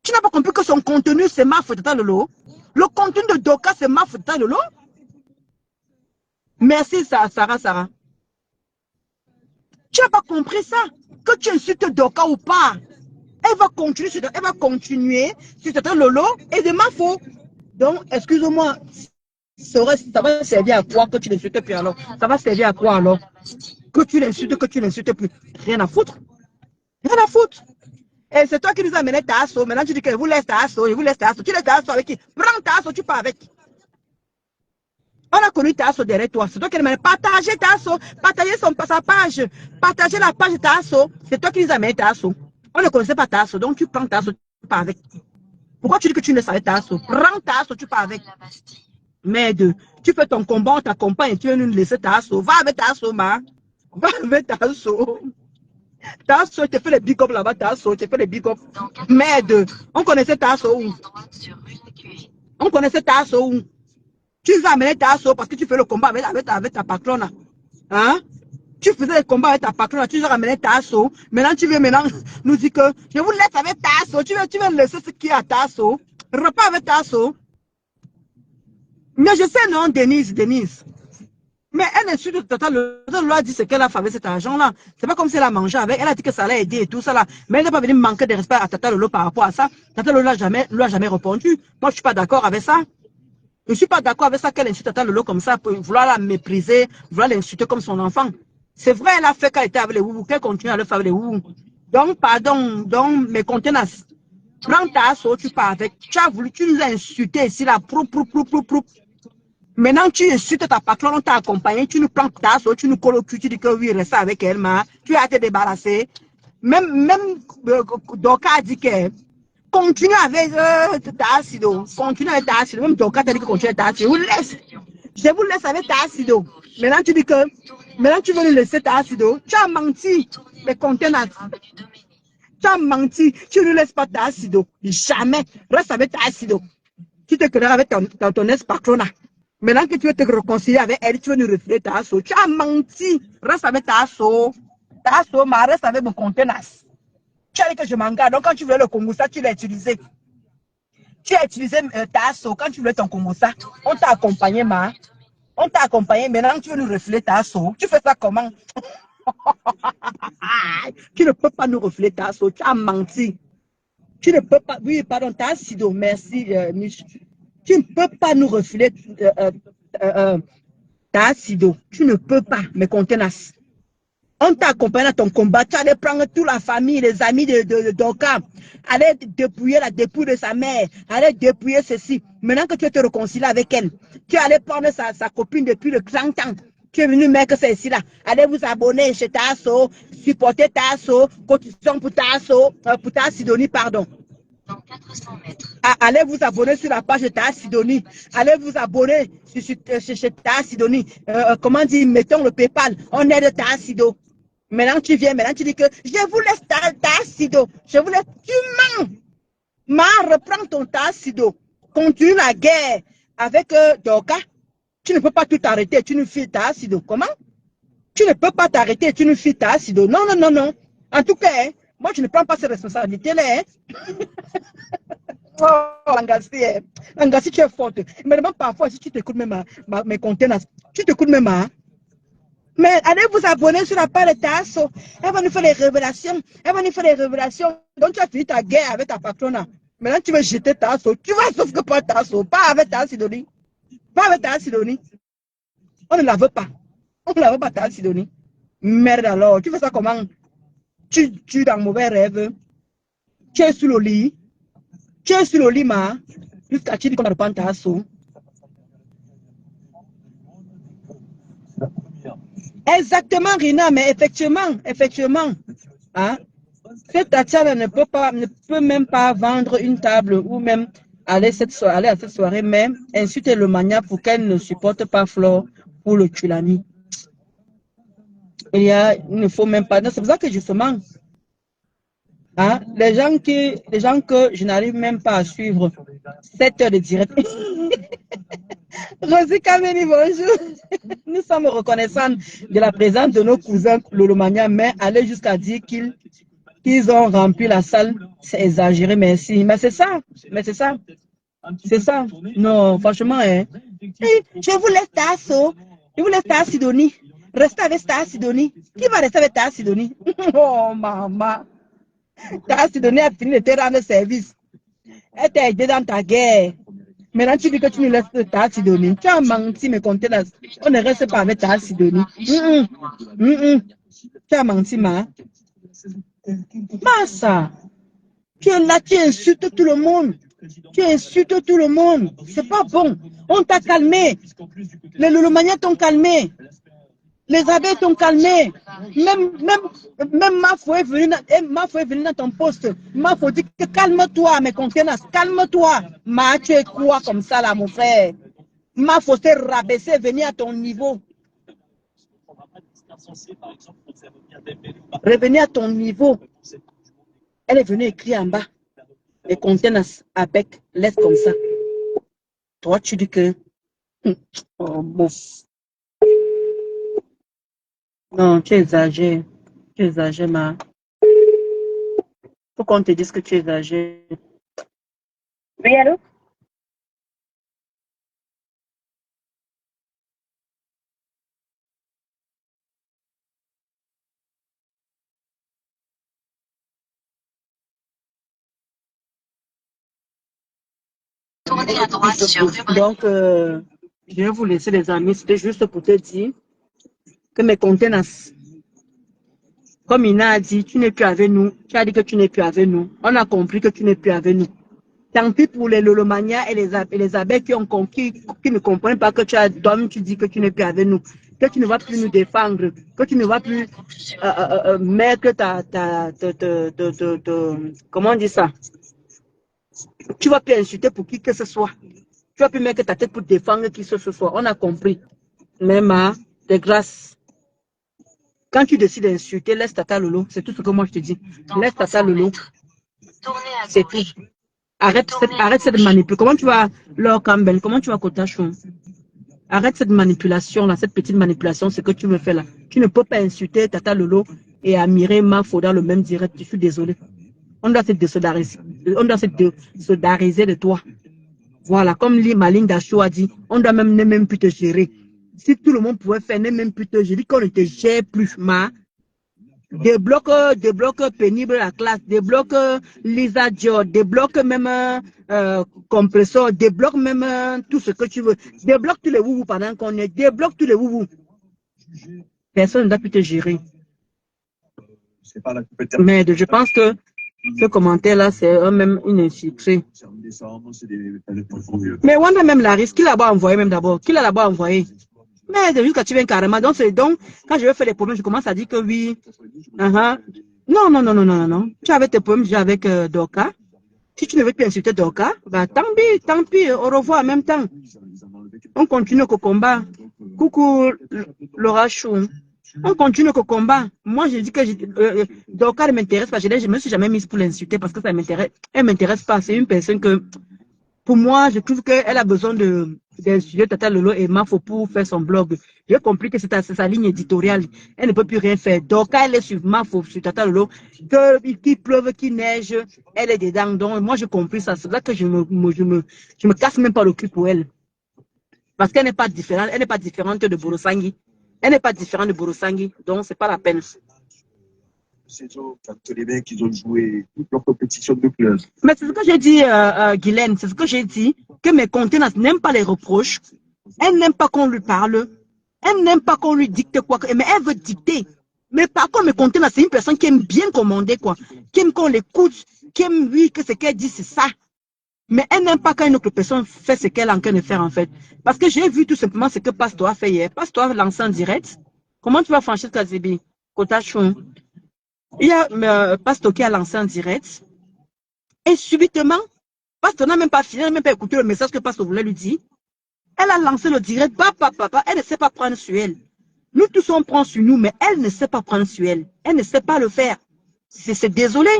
Tu n'as pas compris que son contenu c'est Mafo Tata Lolo. Le contenu de Dorcas c'est Mafo Tata Lolo. Merci Sarah. Tu n'as pas compris ça? Que tu insultes Dorcas ou pas, elle va continuer sur Tata Lolo et de Mafo. Donc, excuse-moi, ça va servir à quoi que tu l'insultes plus alors? Ça va servir à quoi alors? Que tu l'insultes plus. Rien à foutre. Rien à foutre. Et c'est toi qui nous as amené Tasso. Maintenant tu dis que vous laissez Tasso, et vous laissez Tasso. Tu laisses Tasso avec qui? Prends Tasso, tu pars avec. On a connu Tasso derrière toi. C'est toi qui nous as amené. Partagez Tasso. Partagez sa page. Partagez la page de Tasso. C'est toi qui nous as amené Tasso. On ne connaissait pas Tasso. Donc tu prends Tasso, tu pars avec. Pourquoi tu dis que tu ne savais Tasso? Prends Tasso, tu pars avec. Merde. Tu fais ton combat, on t'accompagne. Tu veux nous laisser Tasso. Va avec Tasso, ma. Va avec Tasso. Tasso, tu fais les big up là-bas, Tasso, tu fais les big up. Merde, on connaissait Tasso où? On connaissait Tasso où? Tu vas amener Tasso parce que tu fais le combat avec ta patronne. Hein? Tu faisais le combat avec ta patronne, tu vas ramener Tasso. Maintenant, tu veux nous dire que je vous laisse avec Tasso. Tu veux laisser ce qui est à Tasso. Repas avec Tasso. Mais je sais, non, Denise. Mais elle insulte Tata Lolo a dit ce qu'elle a fait avec cet argent-là. C'est pas comme si elle a mangé avec. Elle a dit que ça l'a aidé et tout ça là. Mais elle n'est pas venue manquer de respect à Tata Lolo par rapport à ça. Tata Lolo lui a jamais répondu. Moi, je suis pas d'accord avec ça. Je suis pas d'accord avec ça qu'elle insulte Tata Lolo comme ça pour vouloir la mépriser, vouloir l'insulter comme son enfant. C'est vrai, elle a fait qu'elle était avec les woubou, qu'elle continue à le faire avec les woubou. Donc, pardon, mes contenants. Prends ta sauce, tu pars avec. Tu nous as insulté ici là. Maintenant, tu insultes ta patronne, on t'a accompagné, tu nous prends ta sauce, tu nous colles au cul, tu dis que oui, reste avec elle, ma. Tu as te débarrasser. Même Dorcas a dit que continue avec Tassido. Continue avec Tassido. Même Dorcas t'a dit que continue avec Tassido. Je vous laisse avec Tassido. Maintenant, tu dis que maintenant, tu veux nous laisser Tassido. Tu as menti. Mais contenants. Tu as menti. Tu ne nous laisses pas Tassido. Jamais. Reste avec Tassido. Tu te connais avec ton ex-patronat. Maintenant que tu veux te réconcilier avec elle, tu veux nous refiler ta sauce. Tu as menti. Reste avec ta sauce. Ta sauce, mais reste avec mon contenance. Tu as dit que je m'engage. Donc quand tu voulais le Kongosa, tu l'as utilisé. Tu as utilisé ta sauce. Quand tu voulais ton Kongosa, on t'a accompagné, ma. On t'a accompagné. Maintenant tu veux nous refiler ta sauce. Tu fais ça comment? Tu ne peux pas nous refiler ta sauce. Tu as menti. Tu ne peux pas. Oui, pardon, ta Sido. Merci, Mich. Tu ne peux pas nous refiler ta Sido. Tu ne peux pas, mes contenants. On t'a accompagné dans ton combat. Tu allais prendre toute la famille, les amis de Doka. Aller dépouiller la dépouille de sa mère. Aller dépouiller ceci. Maintenant que tu te réconcilié avec elle, tu allais prendre sa copine depuis le 30 ans. Tu es venu mettre ça ici là. Allez vous abonner chez Tasso, supporter Tasso, cotisation pour Tasso, pour ta Sidonie, pardon. Dans 400 mètres. Allez vous abonner sur la page de Ta Sidonie. Allez vous abonner chez Ta Sidonie. Comment dire, mettons le PayPal. On aide Ta Sido. Maintenant tu viens, maintenant tu dis que je vous laisse Ta Sido. Je vous laisse. Tu mens. Reprends ton Ta Sido. Continue la guerre avec Doka. Tu ne peux pas tout arrêter. Tu ne fais Ta Sido. Comment? Tu ne peux pas t'arrêter. Tu ne fais Ta Sido. Non, non, non, non. En tout cas, hein, moi je ne prends pas ces responsabilités-là. Hein. Oh, Angassi, tu es forte. Mais même parfois, si tu t'écoutes même mes contenants, tu t'écoutes même. Hein? Mais allez vous abonner sur la page de Tasso. Elle va nous faire des révélations. Elle va nous faire des révélations. Donc tu as fini ta guerre avec ta patronne. Maintenant tu veux jeter Tasso. Tu vas sauf que pas Tasso. Pas avec ta Sidonie. Pas avec ta Sidonie. On ne la veut pas. On ne la veut pas ta Sidonie. Merde alors. Tu fais ça comment? Tu es dans mauvais rêve. Tu es sous le lit. Tu es sur le lit, jusqu'à tu dis qu'on ne reprend Tasso. Exactement, Rina, mais effectivement, hein, cette Tatiana ne peut même pas vendre une table ou même aller à cette soirée, mais insulter le mania pour qu'elle ne supporte pas Flore pour le Tulami. Il ne faut même pas. C'est pour ça que justement, hein, les gens que je n'arrive même pas à suivre 7 heures de direct. Rosie Kameni, bonjour. Nous sommes reconnaissants de la présence de nos cousins Lolomania, mais aller jusqu'à dire qu'ils ont rempli la salle, c'est exagéré, merci. Mais c'est ça, c'est ça. Non, franchement, hein. Je vous laisse Tasso, je vous laisse Ta Sidonie. Restez avec Ta Sidonie. Qui va rester avec Ta Sidonie? Oh, maman. Ta Sidonie a fini de te rendre service. Elle t'a aidé dans ta guerre. Maintenant, tu dis que tu nous laisses Ta Sidonie. Tu as menti, mais on ne reste pas avec Ta Sidonie. Tu as menti, ma. Massa, tu es là, tu insultes tout le monde. Tu insultes tout le monde. C'est pas bon. On t'a calmé. Les Lolomaniens t'ont calmé. Les abeilles t'ont calmé. Même Mafo est venu dans ton poste. Mafo dit que calme-toi, mes contenants, calme-toi. Tu es quoi comme ça là, mon frère? Mafo s'est rabaissé, venir à ton niveau. Revenir à ton niveau. Elle est venue écrire en bas. Les contenants avec, laisse comme ça. Toi, tu dis que. Oh, bof. Non, tu exagères. Tu exagères, ma. Faut qu'on te dise que tu exagères. Oui, allô? Tournez à droite sur donc, je vais vous laisser, les amis. C'était juste pour te dire que mes contenants, comme Ina a dit, tu n'es plus avec nous. Tu as dit que tu n'es plus avec nous. On a compris que tu n'es plus avec nous. Tant pis pour les Lolomania et les abeilles qui ne comprennent pas que tu as dormi, tu dis que tu n'es plus avec nous. Que tu ne vas plus nous défendre. Que tu ne vas plus mettre comment on dit ça? Tu vas plus insulter pour qui que ce soit. Tu vas plus mettre ta tête pour défendre qui que ce soit. On a compris. Mais de grâce. Quand tu décides d'insulter, laisse Tata Lolo. C'est tout ce que moi je te dis. Laisse Tata Lolo. C'est tout. Arrête cette manipulation. Comment tu vas, Laure Campbell, comment tu vas Kotachou? Arrête cette manipulation là, cette petite manipulation, c'est que tu me fais là. Tu ne peux pas insulter Tata Lolo et admirer Mafo dans le même direct. Je suis désolé. On doit se désolidariser de toi. Voilà, comme Malinda Chou a dit, on doit même plus te gérer. Si tout le monde pouvait faire, même plus te gérer, qu'on ne te gère plus, débloque pénible la classe, débloque Lisa Dior, débloque même compresseur, débloque même tout ce que tu veux. Débloque tous les woubous pendant qu'on est, débloque tous les woubous. Personne ne doit plus te gérer. Mais je pense que ce commentaire-là, c'est même une insulterie. Mais Wanda même Laris, qui l'a d'abord envoyé même d'abord? Qui l'a d'abord envoyé? Mais c'est juste que tu viens carrément. Donc, quand je veux faire les problèmes, je commence à dire que oui. Non. Tu avais tes problèmes déjà avec Dorka. Si tu ne veux plus insulter Dorka, bah tant pis, au revoir en même temps. On continue au combat. Coucou Laura Chou. On continue au combat. Moi, je dis que Dorka ne m'intéresse pas. Je ne me suis jamais mise pour l'insulter parce que ça m'intéresse. Elle ne m'intéresse pas. C'est une personne que, pour moi, je trouve qu'elle a besoin d'insulter Tata Lolo et Mafo pour faire son blog. J'ai compris que c'est sa ligne éditoriale. Elle ne peut plus rien faire. Dorka, elle est sur Mafo, sur Tata Lolo. Qu'il pleuve, qu'il neige, elle est dedans. Donc, moi, j'ai compris ça. C'est là que je me casse même pas le cul pour elle. Parce qu'elle n'est pas différente. Elle n'est pas différente de Borosangi. Elle n'est pas différente de Borosangi. Donc, c'est pas la peine. Les mecs, ils ont joué toute leur compétition de club. Mais c'est ce que j'ai dit, Guylaine. C'est ce que j'ai dit. Que mes contenants n'aiment pas les reproches. Elle n'aime pas qu'on lui parle. Elle n'aime pas qu'on lui dicte quoi. Mais elle veut dicter. Mais par contre, mes contenants, c'est une personne qui aime bien commander, quoi. Qui aime qu'on l'écoute. Qui aime, oui, que ce qu'elle dit, c'est ça. Mais elle n'aime pas quand une autre personne fait ce qu'elle est en train de faire, en fait. Parce que j'ai vu tout simplement ce que Pastor a fait hier. Pastor a lancé en direct. Comment tu vas franchir Kazibi? Kotachon. Il y a Pastor qui a lancé en direct. Et subitement, Pastor n'a même pas fini, n'a même pas écouté le message que Pastor voulait lui dire. Elle a lancé le direct. Papa, elle ne sait pas prendre sur elle. Nous tous on prend sur nous, mais elle ne sait pas prendre sur elle. Elle ne sait pas le faire. C'est désolé.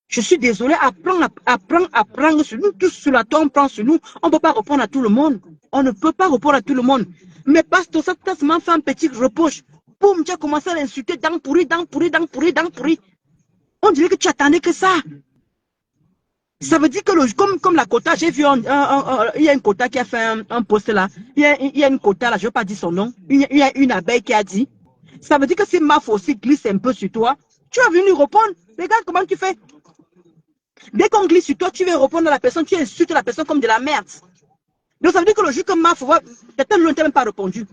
Je suis désolé. Apprendre sur nous. Tous sur la toile, on prend sur nous. On ne peut pas répondre à tout le monde. On ne peut pas répondre à tout le monde. Mais Pastor, ça t'a seulement fait un petit reproche. Boum, tu as commencé à l'insulter, dent pourri. On dirait que tu attendais que ça. Ça veut dire que comme la quota, j'ai vu, il y a une quota qui a fait un post là. Il y a une quota là, je ne veux pas dire son nom. Il y a une abeille qui a dit. Ça veut dire que si Maf aussi glisse un peu sur toi, tu vas venir répondre. Regarde comment tu fais. Dès qu'on glisse sur toi, tu veux répondre à la personne, tu insultes la personne comme de la merde. Donc ça veut dire que le jour que Maf, Tata Lolo ne t'a même pas répondu.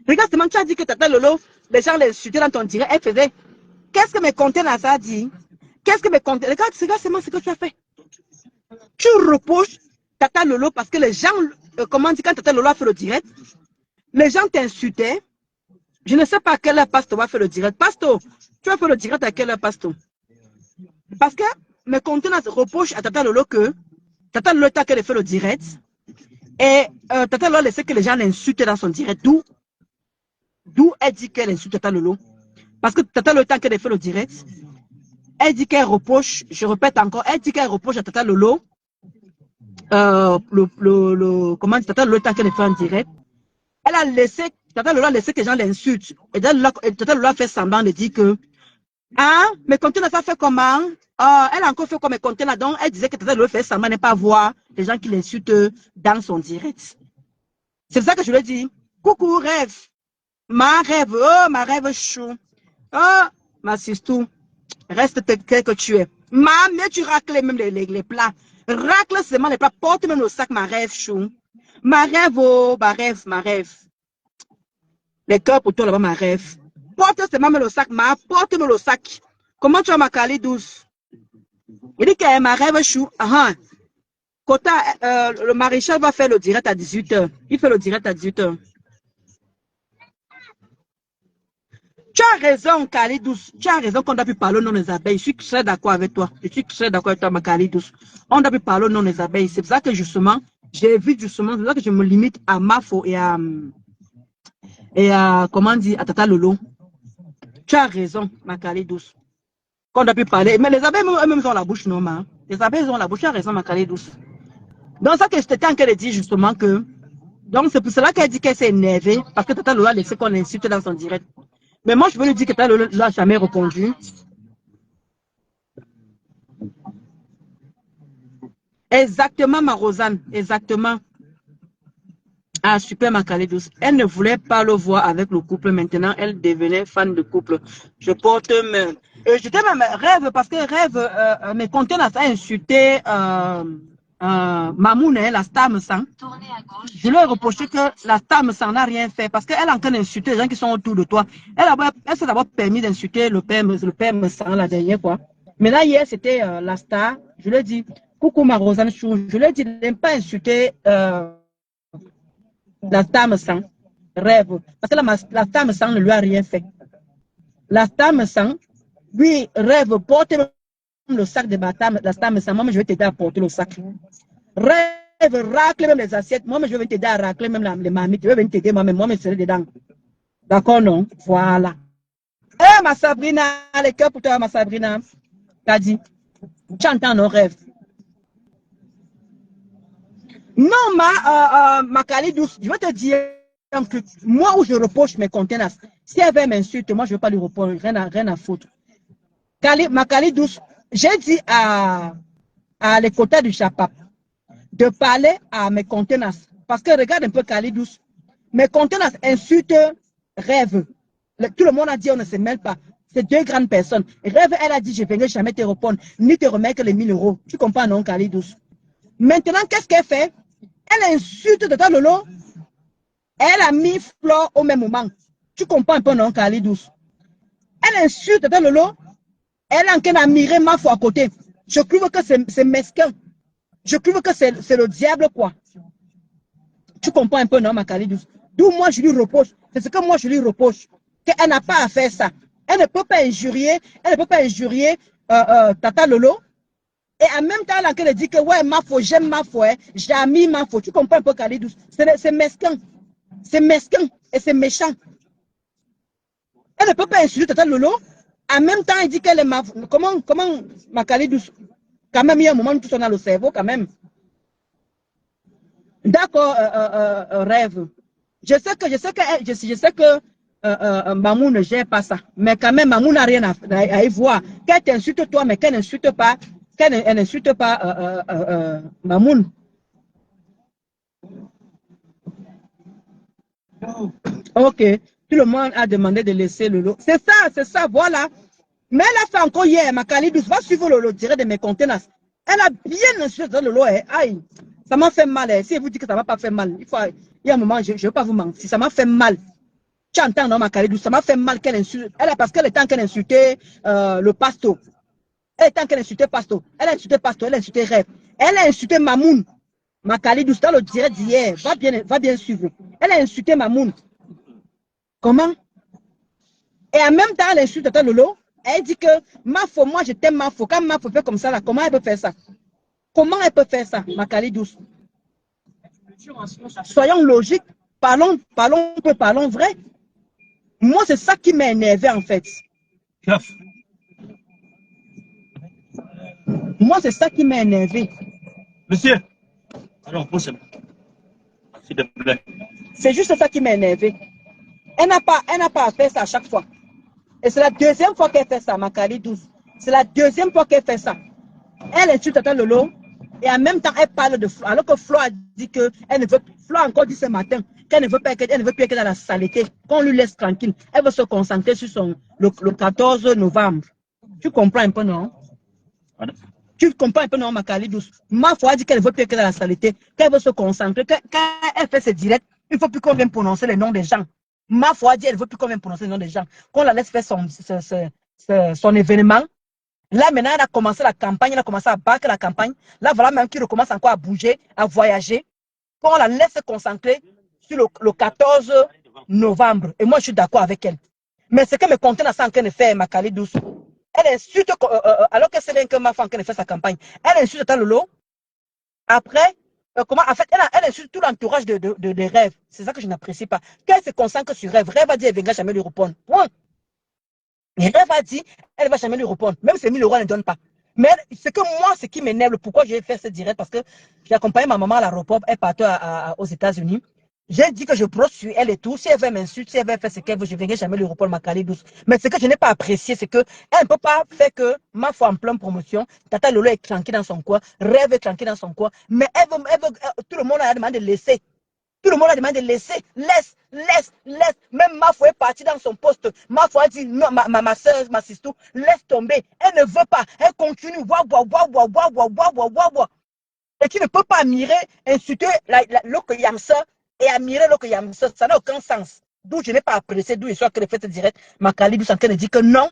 Regarde seulement, tu as dit que Tata Lolo, les gens l'insultaient dans ton direct, elle faisait. Qu'est-ce que mes contenants a dit? Qu'est-ce que mes contenants... Regarde seulement ce que tu as fait. Tu reproches Tata Lolo parce que les gens, comment dire, quand Tata Lolo a fait le direct, les gens t'insultaient. Je ne sais pas à quelle heure Pastor va faire le direct. Pastor, tu vas faire le direct à quelle heure, Pastor? Parce que mes contenants reprochent à Tata Lolo que Tata Lolo t'a qu'elle fait le direct et Tata Lolo laissait que les gens l'insultent dans son direct. D'où elle dit qu'elle insulte Tata Lolo. Parce que Tata Lolo, tant qu'elle fait le direct, elle dit qu'elle reproche, je répète encore, elle dit qu'elle reproche à Tata Lolo, comment dire, Tata Lolo, tant qu'elle fait un direct, elle a laissé, Tata Lolo a laissé que les gens l'insultent. Et Tata Lolo a fait semblant de dire que, mais contenant ça fait comment? Elle a encore fait comme mes contenants, donc elle disait que Tata Lolo fait semblant de ne pas voir les gens qui l'insultent dans son direct. C'est ça que je lui ai dit. Coucou, rêve. Ma rêve chou. Oh, ma sistou. Reste tel que tu es. Mais tu racles même les plats. Racle seulement les plats. Porte même le sac, ma rêve chou. Ma rêve. Les cœurs pour toi là-bas, ma rêve. Porte seulement le sac, porte-moi le sac. Comment tu as ma calée douce? Il dit que ma rêve chou. Kota, le maréchal va faire le direct à 18h. Il fait le direct à 18h. Tu as raison, Kali Douce. Tu as raison qu'on a pu parler au nom des abeilles. Je suis très d'accord avec toi. Ma Kali Douce. On a pu parler au nom des abeilles. C'est pour ça que justement, j'évite justement, c'est pour ça que je me limite à Mafo et à comment dire, à Tata Lolo. Tu as raison, ma Kali Douce. Qu'on a pu parler. Mais les abeilles, eux-mêmes ont la bouche normale. Les abeilles ont la bouche. Tu as raison, ma Kali Douce. Donc, ça que je t'étais en train de dire justement que. Donc, c'est pour cela qu'elle dit qu'elle s'est énervée. Parce que Tata Lolo a laissé qu'on l'insulte dans son direct. Mais moi, je veux lui dire que Tata Lolo n'a jamais répondu. Exactement, ma Rosanne. Exactement. Ah, super, ma Calédouce. Elle ne voulait pas le voir avec le couple. Maintenant, elle devenait fan de couple. Je porte même. J'étais même rêve parce que rêve, mes contenants a insulté Mamoun, la star me sent. Je lui ai reproché que la star me sent n'a rien fait parce qu'elle est en train d'insulter les gens qui sont autour de toi. Elle s'est d'abord permis d'insulter le père me sent la dernière fois. Maintenant, hier, c'était la star. Je lui ai dit, coucou ma Rosanne Chou. Je lui ai dit, n'aime pas insulter la star me sent. Rêve. Parce que la star me sent ne lui a rien fait. La star me sent, lui, rêve, porte le sac de bâtard, la star me sent, moi, je vais t'aider à porter le sac. Rêve, racle même les assiettes, moi, je vais t'aider à racler même les marmites, je vais venir t'aider moi-même, moi, je serai dedans. D'accord, non? Voilà. Eh, ma Sabrina, les cœurs pour toi, ma Sabrina. T'as dit, tu entends nos rêves. Non, ma Kali douce, je vais te dire un truc. Moi, où je reproche mes conteneurs, si elle veut m'insulter, moi, je ne vais pas lui reprocher, rien à foutre. Ma Kali douce, j'ai dit à les quotas du Chapap de parler à mes conteneurs. Parce que regarde un peu Kali douce. Mes conteneurs insultent Rêve. Tout le monde a dit on ne se mêle pas. C'est deux grandes personnes. Rêve, elle a dit je ne vais jamais te répondre, ni te remettre les 1000 €. Tu comprends, non, Kali douce? Maintenant, qu'est-ce qu'elle fait? Elle insulte Tata Lolo. Elle a mis Flore au même moment. Tu comprends un peu, non, Kali douce? Elle insulte Tata Lolo. Elle est en train d'admirer Mafo à côté. Je trouve que c'est mesquin. Je trouve que c'est le diable, quoi. Tu comprends un peu, non, ma Kali douce? D'où moi, je lui reproche. C'est ce que moi, je lui reproche. Qu'elle n'a pas à faire ça. Elle ne peut pas injurier. Elle ne peut pas injurier Tata Lolo. Et en même temps, elle est en train de dire que, ouais, Mafo, j'aime Mafo, hein, j'ai ami Mafo. Tu comprends un peu, Kali douce? C'est mesquin. C'est mesquin et c'est méchant. Elle ne peut pas insulter Tata Lolo. En même temps, elle dit qu'elle est Mafo. Comment ma Kali douce? Quand même, il y a un moment où tout ça dans le cerveau, quand même. D'accord, Rêve. Je sais que Mamou ne gère pas ça. Mais quand même, Mamou n'a rien à y voir. Qu'elle t'insulte toi, mais qu'elle n'insulte pas, Mamoun. Ok. Tout le monde a demandé de laisser le lot. C'est ça, voilà. Mais elle a fait encore hier, ma Kali douce, va suivre le direct de mes conteneurs. Elle a bien insulté le lot. Aïe, ça m'a fait mal. Si elle vous dit que ça ne m'a pas fait mal, il y a un moment, je ne vais pas vous mentir, ça m'a fait mal. Tu entends, non, ma Kali douce, ça m'a fait mal qu'elle insulte. Parce qu'elle est en train d'insulter le pasto. Elle est en train d'insulter pasto. Elle a insulté pasto, elle a insulté Rêve. Elle a insulté Mamoun. Ma Kali douce, dans le direct d'hier, va bien suivre. Elle a insulté Mamoun. Comment? Et en même temps, elle insulte Tata Lolo. Elle dit que Mafo, moi je t'aime Mafo. Quand Mafo fait comme ça, là, comment elle peut faire ça? Comment elle peut faire ça, ma Kali douce? Soyons logiques. Parlons vrai. Moi, c'est ça qui m'a énervé, en fait. Moi, c'est ça qui m'a énervé. Monsieur, alors, s'il te plaît. C'est juste ça qui m'a énervé. Elle n'a pas à faire ça à chaque fois. Et c'est la deuxième fois qu'elle fait ça, ma Kali douce. C'est la deuxième fois qu'elle fait ça. Elle insulte Tata Lolo et en même temps elle parle de Flo. Alors que Flo a dit que Flo a encore dit ce matin qu'elle ne veut plus être dans la saleté, qu'on lui laisse tranquille. Elle veut se concentrer sur le 14 novembre. Tu comprends un peu, non? Tu comprends un peu, non, ma Kali douce? Ma foi a dit qu'elle ne veut plus être dans la saleté, qu'elle veut se concentrer. Quand elle fait ses directs, il ne faut plus qu'on vienne prononcer les noms des gens. Ma foi dit, elle ne veut plus qu'on vienne prononcer le nom des gens. Qu'on la laisse faire son événement. Là, maintenant, elle a commencé la campagne, elle a commencé à battre la campagne. Là, voilà même qu'il recommence encore à bouger, à voyager. Qu'on la laisse se concentrer sur le 14 novembre. Et moi, je suis d'accord avec elle. Mais ce que mes conteneurs sont en train de faire, ma Kali douce, elle insulte, alors que c'est bien que ma femme en train de faire sa campagne, elle insulte Tata Lolo. Après, en fait, elle insulte tout l'entourage de Rêve. C'est ça que je n'apprécie pas. Qu'elle se concentre sur Rêve. Rêve a dit, elle ne viendra jamais lui répondre. Point. Et Rêve a dit, elle ne va jamais lui répondre. Même si 1000 €, elle ne donne pas. Mais c'est que moi, ce qui m'énerve, pourquoi je vais faire ce direct, parce que j'ai accompagné ma maman à l'aéroport, elle partait aux États-Unis. J'ai dit que je brosse sur elle et tout. Si elle veut m'insulter, si elle veut faire ce qu'elle veut, je ne viendrai jamais lui répondre, ma Kali douce. Mais ce que je n'ai pas apprécié, c'est qu'elle ne peut pas faire que ma foi en pleine promotion, Tata Lolo est tranquille dans son coin, Rêve est tranquille dans son coin, mais tout le monde a demandé de laisser. Tout le monde a demandé de laisser. Laisse. Même ma foi est partie dans son poste. Ma foi a dit, non, ma soeur, ma sister, laisse tomber. Elle ne veut pas. Elle continue. Et tu ne peux pas admirer, insulter l'autre Yamsa et admirer l'autre Yamsa. Ça n'a aucun sens. D'où je n'ai pas apprécié, d'où je suis qu'elle fait direct. Makali Douce en train de dire que non,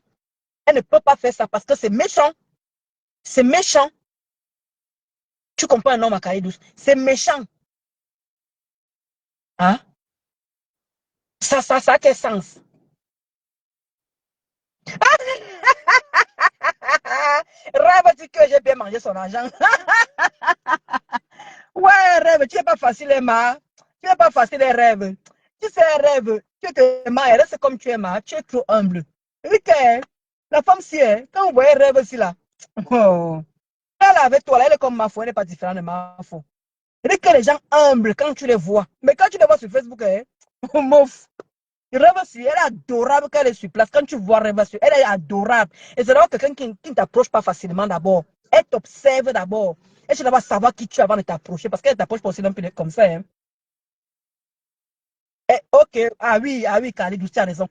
elle ne peut pas faire ça parce que c'est méchant. C'est méchant. Tu comprends, non, Makali Douce? C'est méchant. Hein? Ça a quel sens? Rêve dit que j'ai bien mangé son argent. Ouais, rêve, tu n'es pas facile, Emma. Tu n'es pas facile, les rêves. Tu sais, rêve, tu es mal, reste comme tu es mal, tu es trop humble. Rick, la femme si est, quand vous voyez rêve si là, oh, elle est avec toi, là, elle est comme ma foi, elle n'est pas différente de ma foi. Rick, les gens humbles quand tu les vois. Mais quand tu les vois sur Facebook, mouf. Rêve si, elle est adorable quand elle est sur place. Quand tu vois rêve si, elle est adorable. Et c'est d'abord quelqu'un qui ne t'approche pas facilement d'abord. Elle t'observe d'abord. Et tu dois savoir qui tu es avant de t'approcher parce qu'elle t'approche pas aussi un peu comme ça. Hein. Et, ok, ah oui, Khalid, tu as raison.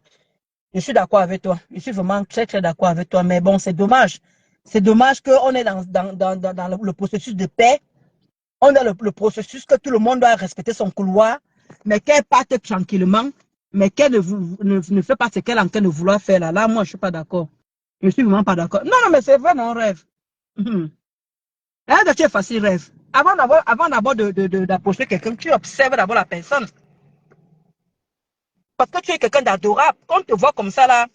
Je suis d'accord avec toi. Je suis vraiment très, très d'accord avec toi. Mais bon, c'est dommage. C'est dommage qu'on est dans le processus de paix. On a le processus que tout le monde doit respecter son couloir, mais qu'elle parte tranquillement, mais qu'elle ne fait pas ce qu'elle est en train de vouloir faire là. Là, moi, je ne suis pas d'accord. Je ne suis vraiment pas d'accord. Non, mais c'est vrai, mon rêve. Tu es facile, rêve. Avant d'abord d'approcher quelqu'un, tu observes d'abord la personne. Parce que tu es quelqu'un d'adorable. Quand on te voit comme ça, là,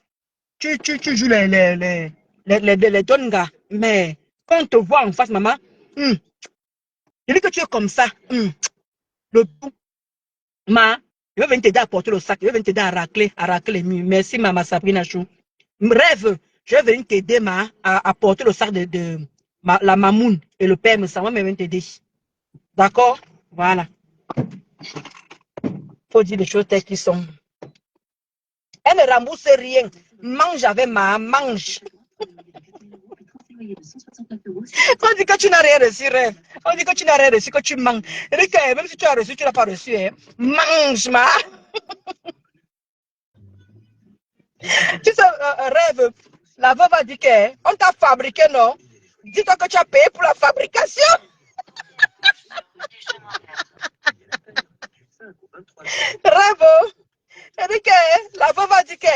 tu joues les dongas. Mais quand on te voit en face, maman, je dis que tu es comme ça. Le tout. Ma, je vais venir t'aider à porter le sac. Je vais venir t'aider à racler les murs. Merci, maman Sabrina Chou. Rêve, je vais venir t'aider, à porter le sac de la mamoun et le père me s'en va venir t'aider. D'accord? Voilà. Faut dire les choses telles qu'ils sont. Elle ne rembourse rien. Mange avec mange. On dit que tu n'as rien reçu, rêve. On dit que tu n'as rien reçu, que tu manges. Même si tu as reçu, tu n'as pas reçu. Hein. Mange, ma. Tu sais, rêve, la veuve a dit qu'on t'a fabriqué, non? Dis-toi que tu as payé pour la fabrication. Rêve, la veuve a dit que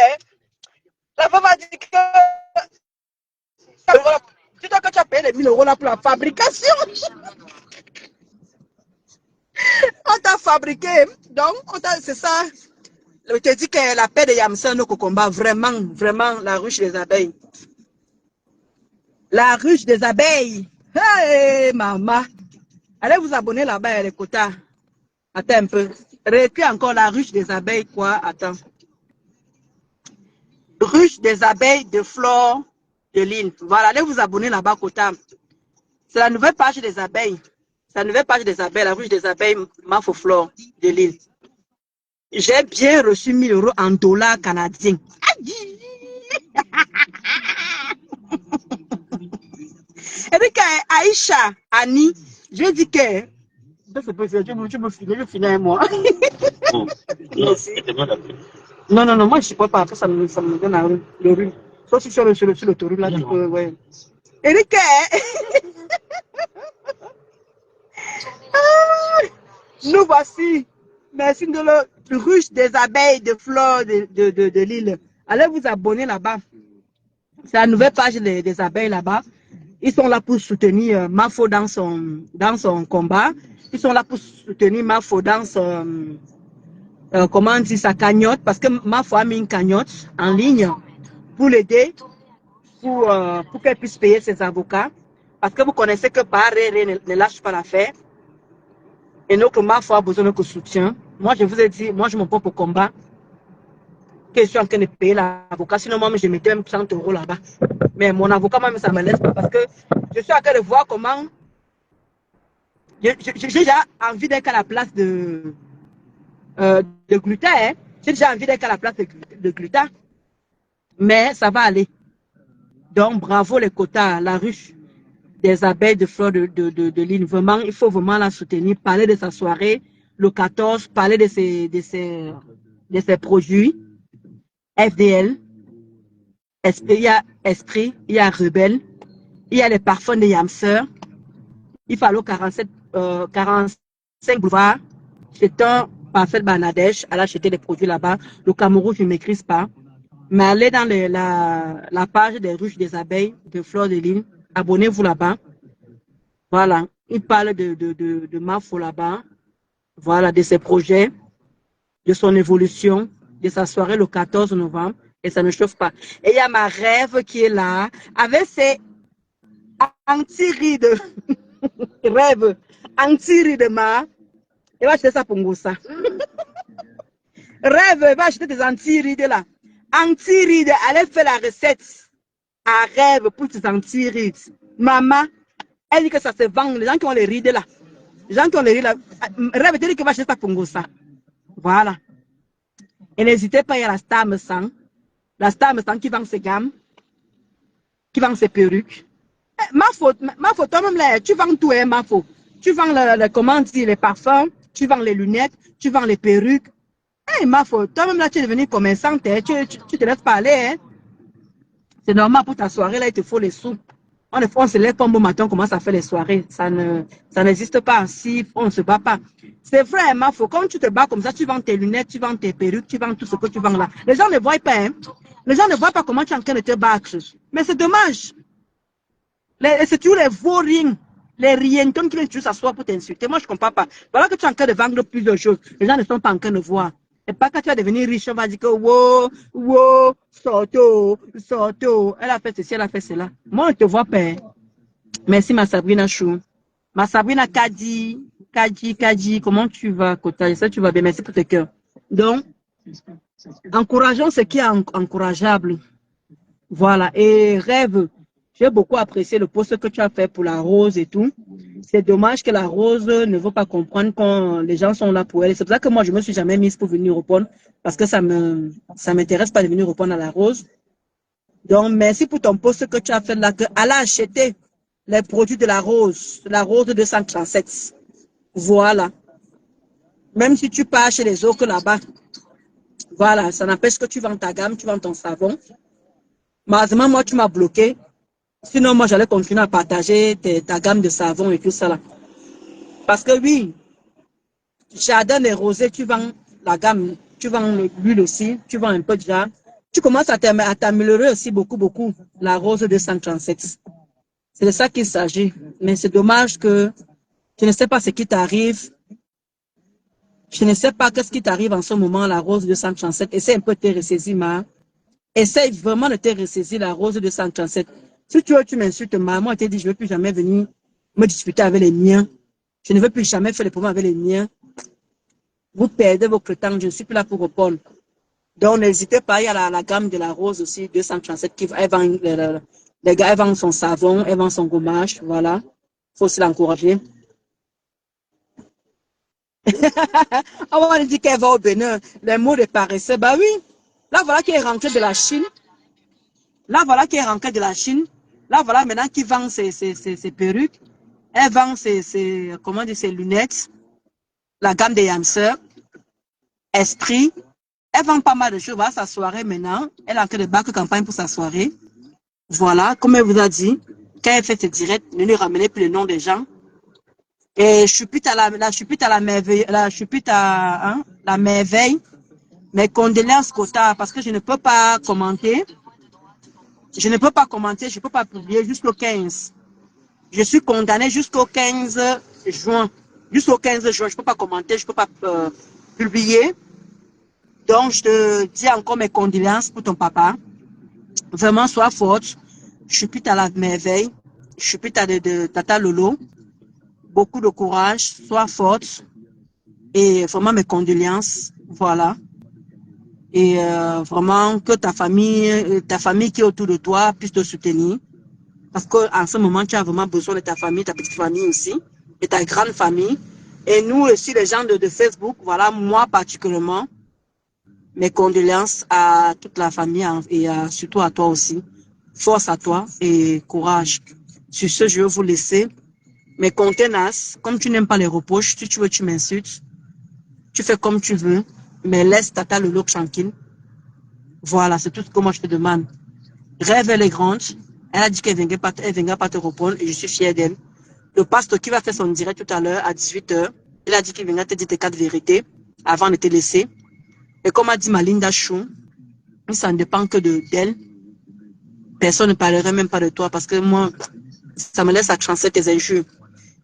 dis-toi que tu as payé les 1000 € là pour la fabrication. On t'a fabriqué. Donc, c'est ça. Je te dis que la paix de Yamsa no combat, vraiment, vraiment, la ruche des abeilles. La ruche des abeilles. Hey, maman. Allez vous abonner là-bas, les quotas. Attends un peu. Réécris encore la ruche des abeilles, quoi. Attends. Ruche des abeilles de Flore de Lille. Voilà, allez vous abonner là-bas, quota. C'est la nouvelle page des abeilles. C'est la nouvelle page des abeilles, la ruche des abeilles, Mafo Flore de Lille. J'ai bien reçu 1000 € en dollars canadiens. Et puis, Aïcha, Annie, je dis que. Je me finis avec moi. Non, moi je ne peux pas. Après, ça me donne le rhume. Sauf si sur le tour là, tu peux, ouais. Eric, nous voici. Merci de la ruche des abeilles de Flore de Lille. Allez vous abonner là-bas. C'est la nouvelle page des abeilles là-bas. Ils sont là pour soutenir Mafo dans son combat. Ils sont là pour soutenir Mafo dans son, comment on dit, sa cagnotte. Parce que Mafo a mis une cagnotte en ligne pour l'aider, pour qu'elle puisse payer ses avocats. Parce que vous connaissez que Barré ne lâche pas l'affaire. Et notre Mafo a besoin de soutien. Moi, je vous ai dit, moi, je m'en prends pour combat. Que je suis en train de payer l'avocat. Sinon, moi, je mettais même 100 € là-bas. Mais mon avocat, moi, ça ne me laisse pas parce que je suis en train de voir comment. J'ai déjà envie d'être à la place de Gluta. Hein. J'ai déjà envie d'être à la place de Gluta. Mais ça va aller. Donc, bravo les quotas, la ruche des abeilles de Flore de Lille. Vraiment, il faut vraiment la soutenir. Parler de sa soirée, le 14, parler de ses produits. FDL, il y a Esprit, il y a Rebelle, il y a les parfums de Yamseur. Il fallait 47 45 boulevard. C'est un parfait Bangladesh. Elle a acheté des produits là-bas. Le Cameroun, je ne maîtrise pas. Mais allez dans la page des ruches des abeilles de Fleur de Lune. Abonnez-vous là-bas. Voilà. Il parle de Mafo là-bas. Voilà, de ses projets, de son évolution, de sa soirée le 14 novembre. Et ça ne chauffe pas. Et il y a ma rêve qui est là, avec ses anti-rides. Rêve, anti-rides, ma. Elle va acheter ça pour Ngoussa. Rêve, elle va acheter des anti-rides là. Anti-rides, allez faire la recette à rêve pour tes anti-rides. Maman, elle dit que ça se vend. Les gens qui ont les rides là. Les gens qui ont les rides là. Rêve, elle dit qu'elle va acheter ça pour Ngoussa. Voilà. Et n'hésitez pas, il y a la Star Me Sang. La Star Me Sang qui vend ses gammes, qui vend ses perruques. Ma faute, toi-même là, tu vends tout, hein, ma faute. Tu vends comment dire, les parfums, tu vends les lunettes, tu vends les perruques. Hey, ma faute, toi-même là, tu es devenu commerçante, hein, tu te laisses parler. Hein. C'est normal pour ta soirée, là, il te faut les sous. On se lève pas un bon matin, on commence à faire les soirées. Ça n'existe pas ainsi, on ne se bat pas. C'est vrai, ma faute, quand tu te bats comme ça, tu vends tes lunettes, tu vends tes perruques, tu vends tout ce que tu vends là. Les gens ne voient pas, hein. Les gens ne voient pas comment tu es en train de te battre. Mais c'est dommage. C'est toujours les vauriens, les riens qui viennent juste s'asseoir pour t'insulter. Moi, je ne comprends pas. Voilà que tu es en train de vendre plusieurs choses. Les gens ne sont pas en train de voir. Et pas quand tu vas devenir riche, on va dire que wow, sorto. Elle a fait ceci, elle a fait cela. Moi, on ne te voit pas. Hein. Merci, ma Sabrina Chou. Ma Sabrina Kadi, comment tu vas, Kota? Ça, tu vas bien. Merci pour tes cœurs. Donc, encourageons ce qui est encourageable. Voilà. Et rêve. J'ai beaucoup apprécié le post que tu as fait pour la rose et tout. C'est dommage que la rose ne veut pas comprendre quand les gens sont là pour elle. C'est pour ça que moi, je ne me suis jamais mise pour venir répondre parce que ça m'intéresse pas de venir répondre à la rose. Donc, merci pour ton post que tu as fait là, qu'elle a acheté les produits de la rose 237. Voilà. Même si tu pars chez les autres là-bas, voilà, ça n'empêche que tu vends ta gamme, tu vends ton savon. Malheureusement, moi, tu m'as bloqué. Sinon, moi, j'allais continuer à partager ta gamme de savon et tout ça là. Parce que oui, jardin et rosé, tu vends la gamme, tu vends l'huile aussi, tu vends un peu déjà. Tu commences à t'améliorer aussi beaucoup, la rose 237. C'est de ça qu'il s'agit. Mais c'est dommage que je ne sais pas ce qui t'arrive. Je ne sais pas qu'est-ce qui t'arrive en ce moment, la rose 237. Essaye un peu de te ressaisir, ma. Essaye vraiment de te ressaisir la rose 237. Si tu veux, tu m'insultes, maman, te dit, je ne veux plus jamais venir me disputer avec les miens. Je ne veux plus jamais faire les problèmes avec les miens. Vous perdez votre temps, je ne suis plus là pour répondre. Donc, n'hésitez pas, il y a la gamme de la rose aussi, 237, qui elle vend, les gars, elle vend son savon, elle vend son gommage, voilà. Il faut aussi l'encourager. On va dire qu'elle va au Bénin, les mots de paresseux, bah oui. Là, voilà qui est rentré de la Chine. Là, voilà qui est rentré de la Chine. Là, voilà maintenant qui vend ses perruques. Elle vend comment dire, ses lunettes. La gamme des Yamseurs. Esprit. Elle vend pas mal de choses. Voilà sa soirée maintenant. Elle a en train de battre campagne pour sa soirée. Voilà, comme elle vous a dit, quand elle fait ses directs, ne lui ramenez plus le nom des gens. Et je suis plus à la merveille. Je suis plus à la merveille. Mes condoléances, Kota, parce que je ne peux pas commenter. Je ne peux pas commenter, je ne peux pas publier jusqu'au 15. Je suis condamné jusqu'au 15 juin. Jusqu'au 15 juin, je ne peux pas commenter, je ne peux pas publier. Donc, je te dis encore mes condoléances pour ton papa. Vraiment, sois forte. Je suis plus à la merveille. Je suis plus de Tata Lolo. Beaucoup de courage. Sois forte. Et vraiment, mes condoléances. Voilà. Et vraiment que ta famille qui est autour de toi puisse te soutenir. Parce qu'en ce moment, tu as vraiment besoin de ta famille, ta petite famille aussi, et ta grande famille. Et nous aussi, les gens de Facebook, voilà, moi particulièrement, mes condoléances à toute la famille et surtout à toi aussi. Force à toi et courage. Sur ce, je vais vous laisser. Mais contenace, comme tu n'aimes pas les reproches, si tu veux, tu m'insultes. Tu fais comme tu veux. Mais laisse Tata Lolo tranquille. Voilà, c'est tout ce que moi je te demande. Rêve, elle est grande. Elle a dit qu'elle ne viendra pas te répondre et je suis fière d'elle. Le pasteur qui va faire son direct tout à l'heure à 18h, il a dit qu'il viendra te dire tes 4 vérités avant de te laisser. Et comme a dit Malinda Chou, ça ne dépend que d'elle. Personne ne parlerait même pas de toi parce que moi, ça me laisse accentuer tes injures.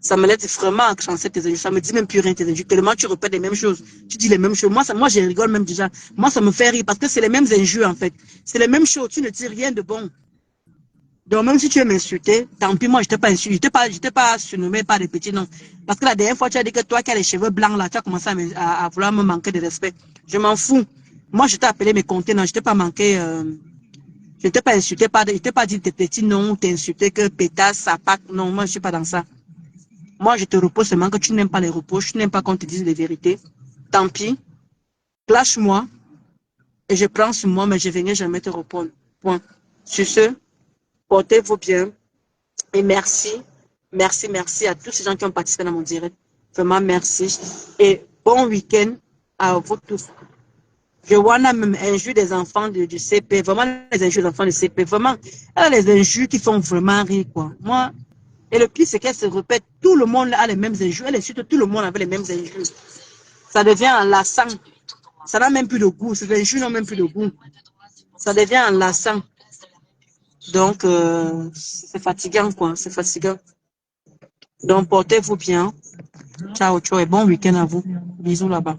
Ça me laisse vraiment accentuer tes injures. Ça me dit même plus rien tes injures. Tellement tu répètes les mêmes choses. Tu dis les mêmes choses. Moi, je rigole même déjà. Moi, ça me fait rire parce que c'est les mêmes injures en fait. C'est les mêmes choses. Tu ne dis rien de bon. Donc, même si tu veux m'insulter, tant pis, moi, je t'ai pas insulté. Je t'ai pas surnommé par des petits noms. Parce que la dernière fois, tu as dit que toi qui as les cheveux blancs là, tu as commencé à vouloir me manquer de respect. Je m'en fous. Moi, je t'ai appelé mes contenants. Je t'ai pas manqué. Je t'ai pas insulté, je t'ai pas dit des petits noms, t'es insulté que pétasse, sapac. Non, moi, je suis pas dans ça. Moi, je te repose seulement que tu n'aimes pas les reproches, tu n'aimes pas qu'on te dise les vérités. Tant pis. Clash-moi. Et je prends sur moi, mais je ne viendrai jamais te répondre. Point. Sur ce, portez-vous bien. Et merci. Merci, merci à tous ces gens qui ont participé dans mon direct. Vraiment, merci. Et bon week-end à vous tous. Je vois même injure des enfants du CP. Vraiment, les injures des enfants du CP. Vraiment, elle a les injures qui font vraiment rire, quoi. Moi, et le pire, c'est qu'elle se répète. Tout le monde a les mêmes injures. Elle insulte tout le monde avec les mêmes injures. Ça devient enlaçant. Ça n'a même plus de goût. Ces injures n'ont même plus de goût. Ça devient enlaçant. Donc, c'est fatigant, quoi. C'est fatigant. Donc, portez-vous bien. Ciao, ciao et bon week-end à vous. Bisous là-bas.